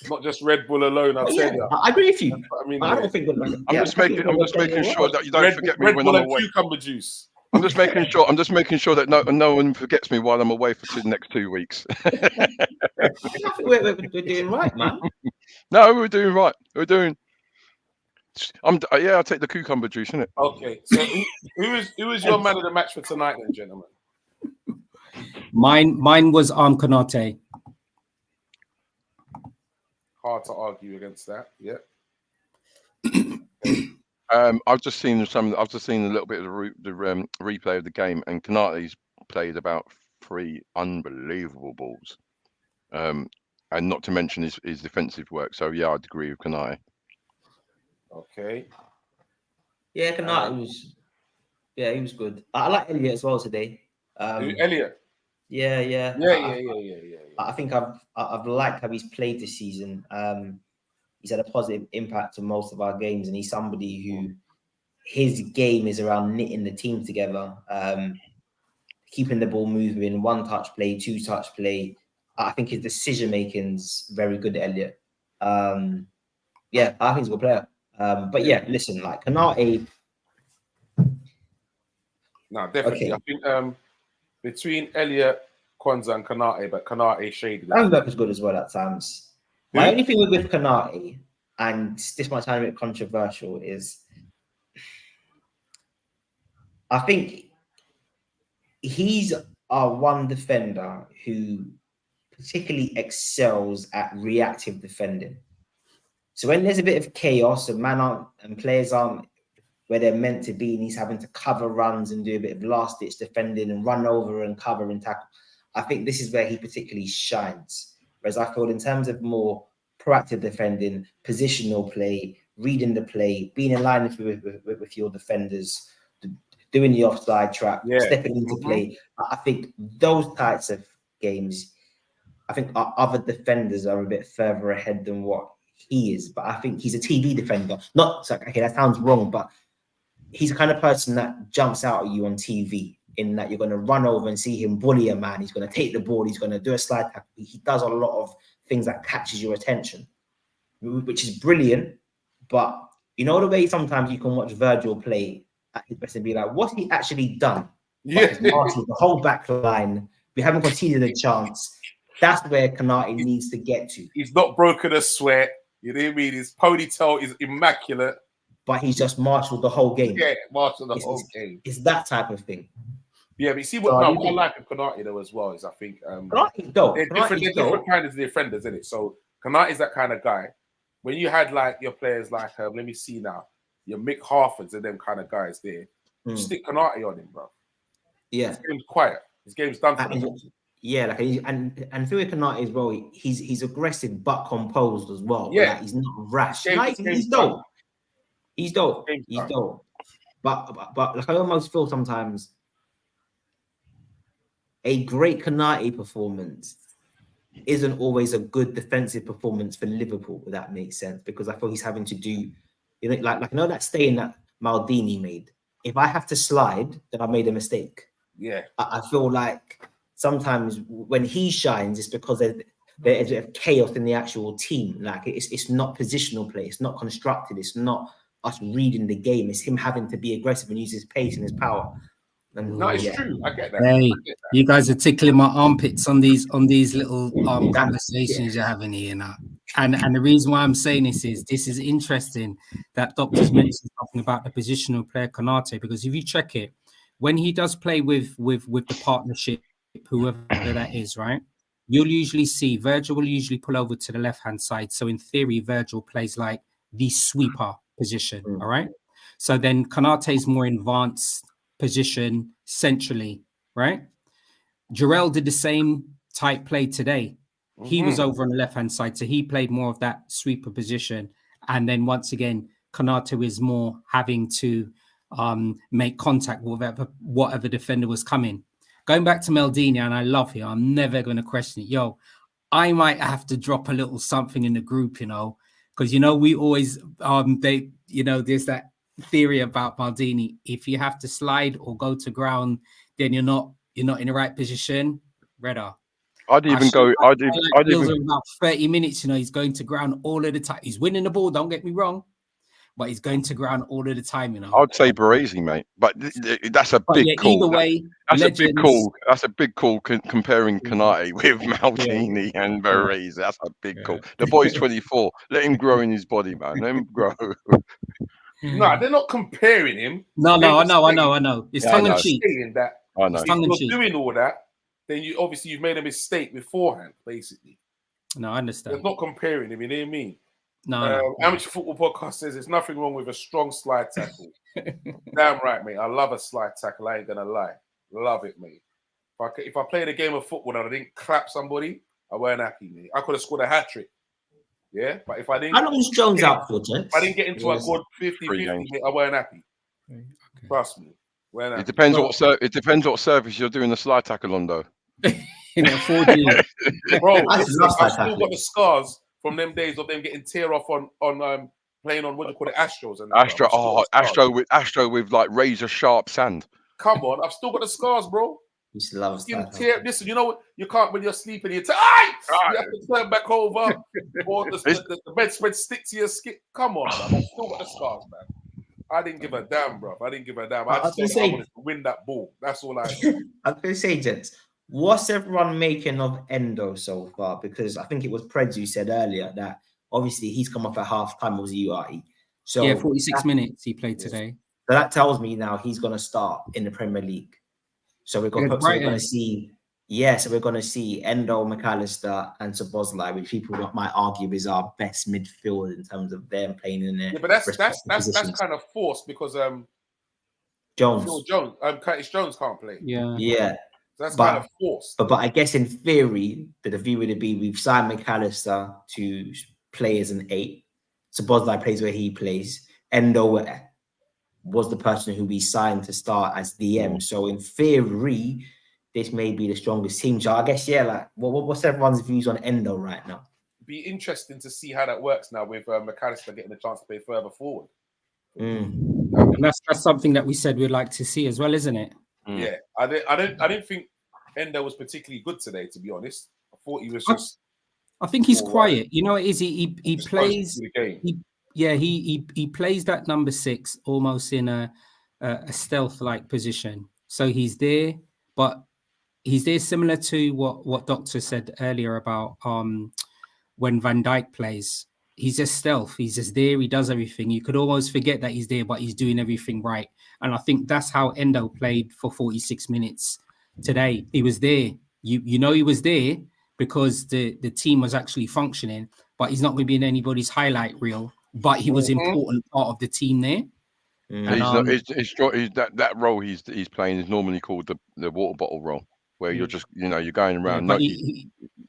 Not just Red Bull alone. I agree with you. I mean, I'm just making sure that you don't forget me Red when Bull I'm and away. cucumber juice. I'm just making sure. I'm just making sure that no one forgets me while I'm away for the next 2 weeks. I think we're doing right, man. No, we're doing right. We're doing. I'll take the cucumber juice, innit? Okay, so who is your man of the match for tonight, then, gentlemen? Mine was Konate. Hard to argue against that. Yeah. I've just seen a little bit of the replay of the game, and Kanate's played about 3 unbelievable balls, and not to mention his defensive work. So yeah, I'd agree with Kanate. Okay. Yeah, Kanate was. Yeah, he was good. I like Elliot as well today. Elliot. Yeah. I think I've liked how he's played this season. He's had a positive impact on most of our games, and he's somebody who his game is around knitting the team together, keeping the ball moving, 1-touch play, 2-touch play. I think his decision making's very good, Elliot. Yeah, I think he's a good player. But yeah, listen, like Kanate. No, definitely. Okay. I think between Elliot, Kwanzaa, and Kanate, but Kanate shaded. Roundup is good as well at times. My only thing with Kanate, and this might sound a bit controversial, is I think he's our one defender who particularly excels at reactive defending. So when there's a bit of chaos and players aren't where they're meant to be, and he's having to cover runs and do a bit of last-ditch defending and run over and cover and tackle, I think this is where he particularly shines. Whereas I feel in terms of more proactive defending, positional play, reading the play, being in line with your defenders, doing the offside trap, stepping into play, I think those types of games, I think our other defenders are a bit further ahead than what he is. But I think he's a TV defender. Okay, that sounds wrong, but he's the kind of person that jumps out at you on TV, in that you're going to run over and see him bully a man. He's going to take the ball. He's going to do a slide tackle. He does a lot of things that catches your attention, which is brilliant. But you know the way sometimes you can watch Virgil play at his best and be like, what's he actually done? Yeah. The whole back line. We haven't conceded a chance. That's where Kanate needs to get to. He's not broken a sweat. You know what I mean? His ponytail is immaculate. But he's just marshaled the whole game. Yeah, marshaled the whole game. It's that type of thing. Yeah, but you see what I like of Kanate though as well is I think they're different kinds of defenders, isn't it? So Kanate is that kind of guy. When you had like your players like let me see now, your Mick Harfords and them kind of guys there, stick Kanate on him, bro. Yeah, his game's quiet. His game's done for him. Yeah, like and through Kanate as well, he's aggressive but composed as well. Yeah, like, he's not rash. He's dope. He's dope. He's dope. But like I almost feel sometimes a great Kanate performance isn't always a good defensive performance for Liverpool, if that makes sense, because I feel he's having to do, you know, like you know that staying that Maldini made. If I have to slide, then I made a mistake. Yeah, I feel like sometimes when he shines, it's because there's a chaos in the actual team. Like it's not positional play, it's not constructed, it's not us reading the game. It's him having to be aggressive and use his pace and his power. And, no, it's true. I get that. Hey, you guys are tickling my armpits on these little conversations you're having here now. And the reason why I'm saying this is interesting that Doctor's mentioned something about the positional player Kanate, because if you check it, when he does play with the partnership, whoever that is, right? You'll usually see Virgil will usually pull over to the left-hand side. So in theory, Virgil plays like the sweeper position, all right? So then Kanate's more advanced position centrally, right? Jarrell did the same type play today. He was over on the left-hand side, so he played more of that sweeper position. And then once again, Kanate is more having to make contact with whatever defender was coming. Going back to Maldini, and I love him, I'm never going to question it. Yo, I might have to drop a little something in the group, you know, because, you know, we always, there's that theory about Maldini. If you have to slide or go to ground, then you're not in the right position. Redder. I'd even about 30 minutes, you know, he's going to ground all of the time. He's winning the ball, don't get me wrong. but he's going to ground all of the time, you know. I'd say Baresi, mate, but that's a But big yeah, call. either way, That's legends. a big call. That's a big call comparing Kanate with Maldini and Baresi. That's a big call. The boy's 24. Let him grow in his body, man. Let him grow. No, they're not comparing him. No, They're I just saying- know. It's Yeah, tongue I in know. cheek. saying that I know. if tongue in you're cheek. doing all that, then you've made a mistake beforehand, basically. No, I understand. They're not comparing him, you know what I mean? No. Amateur Football Podcast says there's nothing wrong with a strong slide tackle. Damn right, mate. I love a slide tackle. I ain't gonna lie. Love it, mate. If I played a game of football and I didn't clap somebody, I weren't happy, mate. I could have scored a hat trick. Yeah, but if I didn't, How long is Jones out for, gents? if I didn't get into a Yes. good 50-50, games. mate, I weren't happy. Okay. Trust me. Weren't It happy. depends it depends what service you're doing the slide tackle on, though. In a 4D. Bro, I listen, love I've slide still tackling. got the scars from them days of them getting tear off on playing on what do you call it, Astros and Astro, I've still got the scars. Astro with like razor sharp sand. Come on, I've still got the scars, bro. Used to love Fucking slide tear. tackling. Listen, you know what? You can't when you're sleeping. You have to turn back over, or the bedspread stick to your skin. Come on, man. I've still got the scars, man. I didn't give a damn, bro. I didn't give a damn. I just wanted to win that ball. That's all I. I was going to say, gents, what's everyone making of Endo so far? Because I think it was Preds who said earlier that obviously he's come off at half time, was UAE. So Yeah, 46 minutes he played today. So that tells me now he's going to start in the Premier League. So we're going to see, so we're going to see Endo, McAllister, and Szoboszlai, which people might argue is our best midfield in terms of them playing in there. Yeah, but that's kind of forced because Jones, Curtis Jones can't play. Yeah. So that's kind of forced. But I guess in theory, the view would be we've signed McAllister to play as an 8. Szoboszlai plays where he plays. Endo was the person who we signed to start as DM. So in theory, this may be the strongest team. So I guess, what's everyone's views on Endo right now? Be interesting to see how that works now with McAllister getting a chance to play further forward. And that's something that we said we'd like to see as well, isn't it? Yeah, I didn't think Endo was particularly good today, to be honest. I thought he was just. I think he's quiet. You know, he plays. He plays that number 6 almost in a stealth-like position. So he's there, but he's there similar to what Doctor said earlier about when Van Dijk plays. He's just stealth. He's just there. He does everything. You could almost forget that he's there, but he's doing everything right. And I think that's how Endo played for 46 minutes today. He was there. You know he was there because the team was actually functioning, but he's not going to be in anybody's highlight reel. But he was important part of the team there. And that role he's playing is normally called the water bottle role, where you're just you're going around.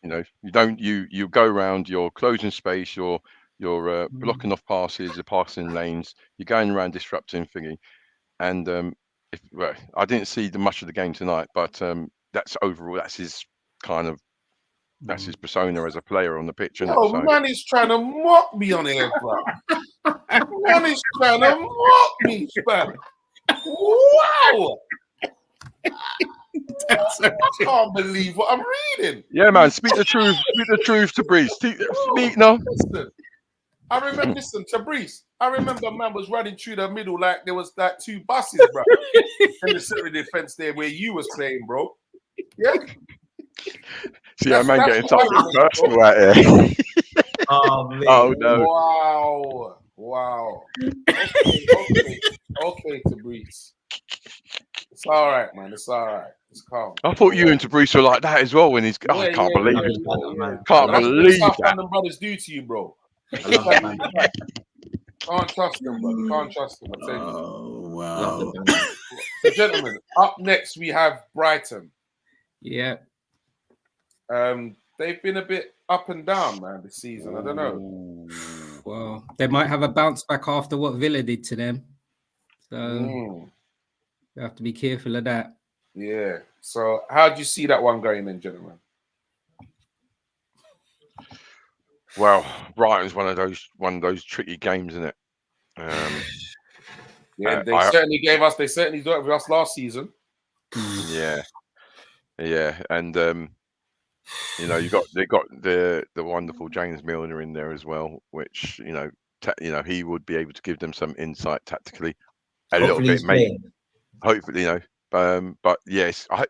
You go around, you're closing space, you're blocking off passes, you're passing lanes, you're going around disrupting thingy. And I didn't see much of the game tonight, but that's his kind of. That's his persona as a player on the pitch. Man is trying to mock me on here, bro. Man is trying to mock me, bro. Wow. I can't believe what I'm reading. Yeah, man. Speak the truth. Speak the truth to Breeze. Speak now. Listen, to Breeze. I remember man was running through the middle like there was like 2 buses, bro. In the center defense there where you was playing, bro. Yeah. See, that man getting something personal out here. Oh, man. Oh, no. Wow. Okay, Tabriz. It's all right, man. It's all right. It's calm. I thought you and Tabriz were like that as well when he's. I can't believe it. Can't believe that. That's what brothers do to you, bro. Can't trust them, bro. Can't trust them. I tell you. Oh, wow. So, gentlemen, up next we have Brighton. Yeah. They've been a bit up and down, man, this season. I don't know. Well, they might have a bounce back after what Villa did to them. So you have to be careful of that. Yeah. So how do you see that one going then, gentlemen? Well, Brighton's one of those tricky games, isn't it? Yeah, they certainly did it with us last season. Yeah, and they got the wonderful James Milner in there as well, which he would be able to give them some insight tactically a little Hopefully bit, he's maybe. playing. Hopefully, but yes, I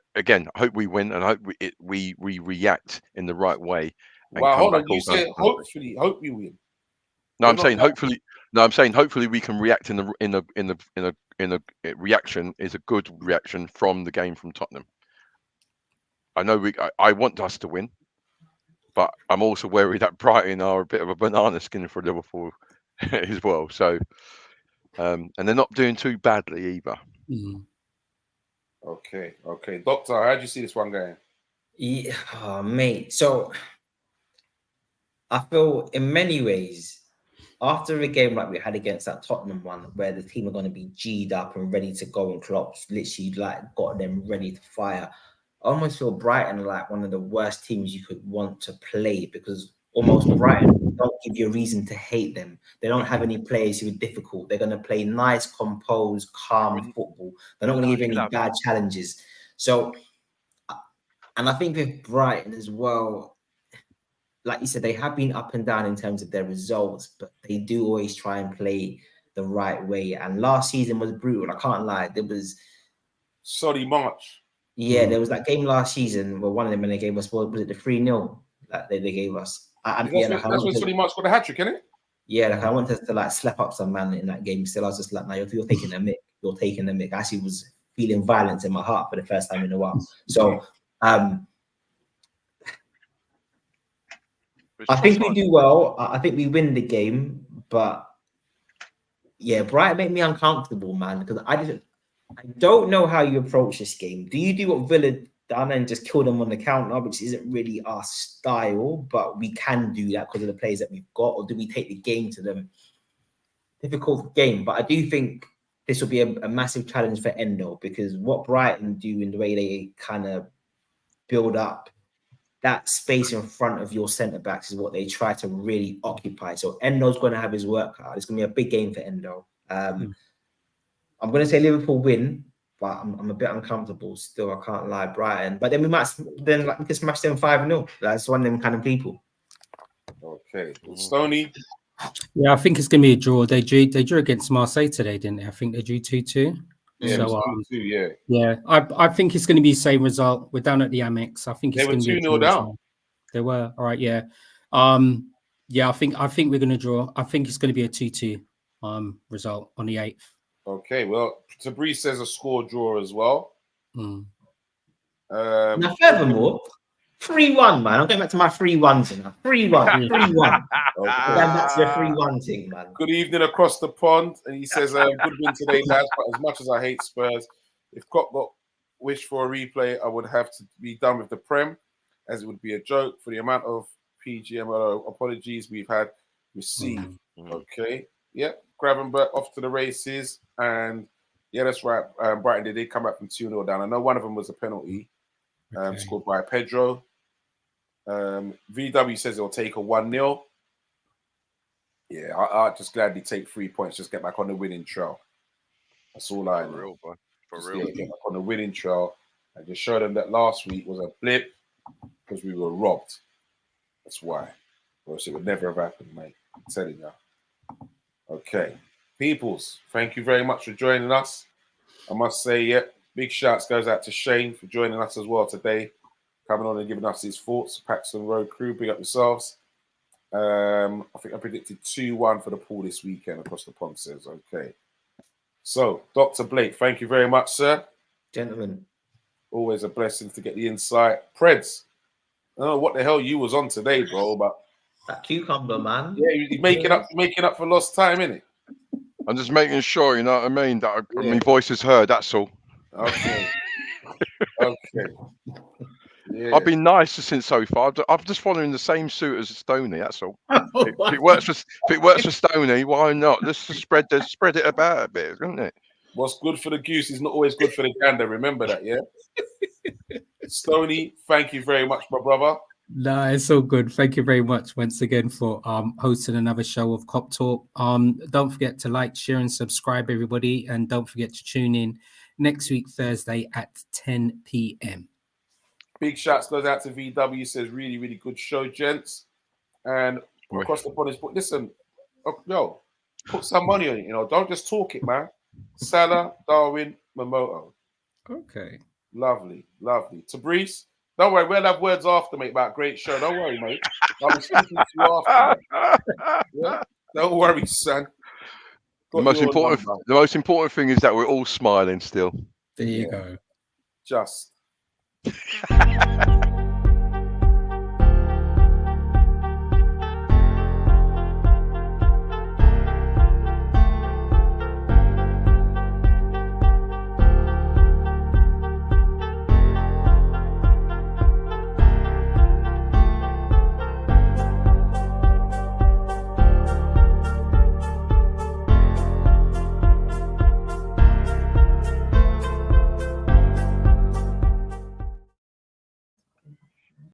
hope we win, and I hope we react in the right way and Wow, come hold on. back You all guns say blazing. hopefully, hope you win. No, You're I'm not saying that- hopefully. No, I'm saying hopefully we can react in a reaction is a good reaction from the game from Tottenham. I know I want us to win, but I'm also wary that Brighton are a bit of a banana skin for Liverpool as well. So, and they're not doing too badly either. Okay. Doctor, how do you see this one going? Yeah, oh, mate. So I feel in many ways, after a game like we had against that Tottenham one, where the team are going to be G'd up and ready to go, and Klopp's literally like got them ready to fire. I almost feel Brighton are like one of the worst teams you could want to play, because almost Brighton don't give you a reason to hate them. They don't have any players who are difficult. They're going to play nice, composed, calm football. They're not going to give you any bad challenges. So, and I think with Brighton as well, like you said, they have been up and down in terms of their results, but they do always try and play the right way. And last season was brutal. I can't lie. There was Sorry, March. there was that game last season where one of them, when they gave us, was it the 3-0 that they gave us? That's when Sorry March got a hat trick, isn't it? Yeah, like I wanted to like slap up some man in that game. Still, I was just like, no, you're taking the mick. You're taking the mick. I actually was feeling violence in my heart for the first time in a while. So, I think we do well. I think we win the game, but yeah, Brighton make me uncomfortable, man, because I don't know how you approach this game. Do you do what Villa done and just kill them on the counter, which isn't really our style, but we can do that because of the players that we've got, or do we take the game to them? Difficult game, but I do think this will be a massive challenge for Endo, because what Brighton do in the way they kind of build up that space in front of your centre backs is what they try to really occupy. So Endo's going to have his work out. It's going to be a big game for Endo. I'm going to say Liverpool win, but I'm a bit uncomfortable still. I can't lie, Brighton. But then we can smash them 5-0. That's one of them kind of people. Okay, Stoney. Yeah, I think it's going to be a draw. They drew against Marseille today, didn't they? I think they drew 2-2. Yeah, So, 2-2, yeah. I think it's going to be the same result. We're down at the Amex. I think it's going to be 2-0 down. They were all right. Yeah, yeah. I think we're going to draw. I think it's going to be a 2-2 result on the 8th. Okay, well, Tabriz says a score draw as well. Now, furthermore, 3-1, man. I'm going back to my 3-1 thing. 3-1. Going back to the 3-1 thing, man. Good evening across the pond. And he says, good win today, lads. But as much as I hate Spurs, if Klopp got wished for a replay, I would have to be done with the Prem, as it would be a joke for the amount of PGMO apologies we've had received. Okay. Yep. Gravenberg off to the races. And yeah, that's right. Brighton did come back from 2-0 down. I know one of them was a penalty scored by Pedro. VW says he'll take a 1-0. Yeah, I'll just gladly take 3 points. Just get back on the winning trail. That's all I know. For real. Get back on the winning trail and just show them that last week was a blip because we were robbed. That's why. Or else it would never have happened, mate. I'm telling you. Okay. Peoples, thank you very much for joining us. I must say, big shouts goes out to Shane for joining us as well today. Coming on and giving us his thoughts. Paxton Road crew, big up yourselves. I think I predicted 2-1 for the pool this weekend across the pond, says. Okay. So, Dr. Blake, thank you very much, sir. Gentlemen. Always a blessing to get the insight. Preds, I don't know what the hell you was on today, bro, but that cucumber, man. Yeah, you're making up for lost time, innit? I'm just making sure, you know what I mean, that my voice is heard, that's all. Okay. Okay. Yeah. I've been nice since so far. I'm just following the same suit as Stoney. That's all. If it works for Stoney, why not? Let's just spread it about a bit, isn't it? What's good for the goose is not always good for the gander. Remember that, yeah. Stoney, thank you very much, my brother. No, it's all good. Thank you very much once again for hosting another show of Cop Talk. Don't forget to like, share, and subscribe, everybody, and don't forget to tune in next week Thursday at 10 p.m. Big shouts goes out to VW. Says really, really good show, gents. And across the pond is, listen, Oh, yo, put some money on it. You know, don't just talk it, man. Salah, Darwin, Momoto. Okay. Lovely, lovely. Tabrice, don't worry, we'll have words after, mate, about a great show. Don't worry, mate. I'll be speaking to you after. Yeah? Don't worry, son. The Got your number. most important thing is that we're all smiling still. There you Yeah. go. Just.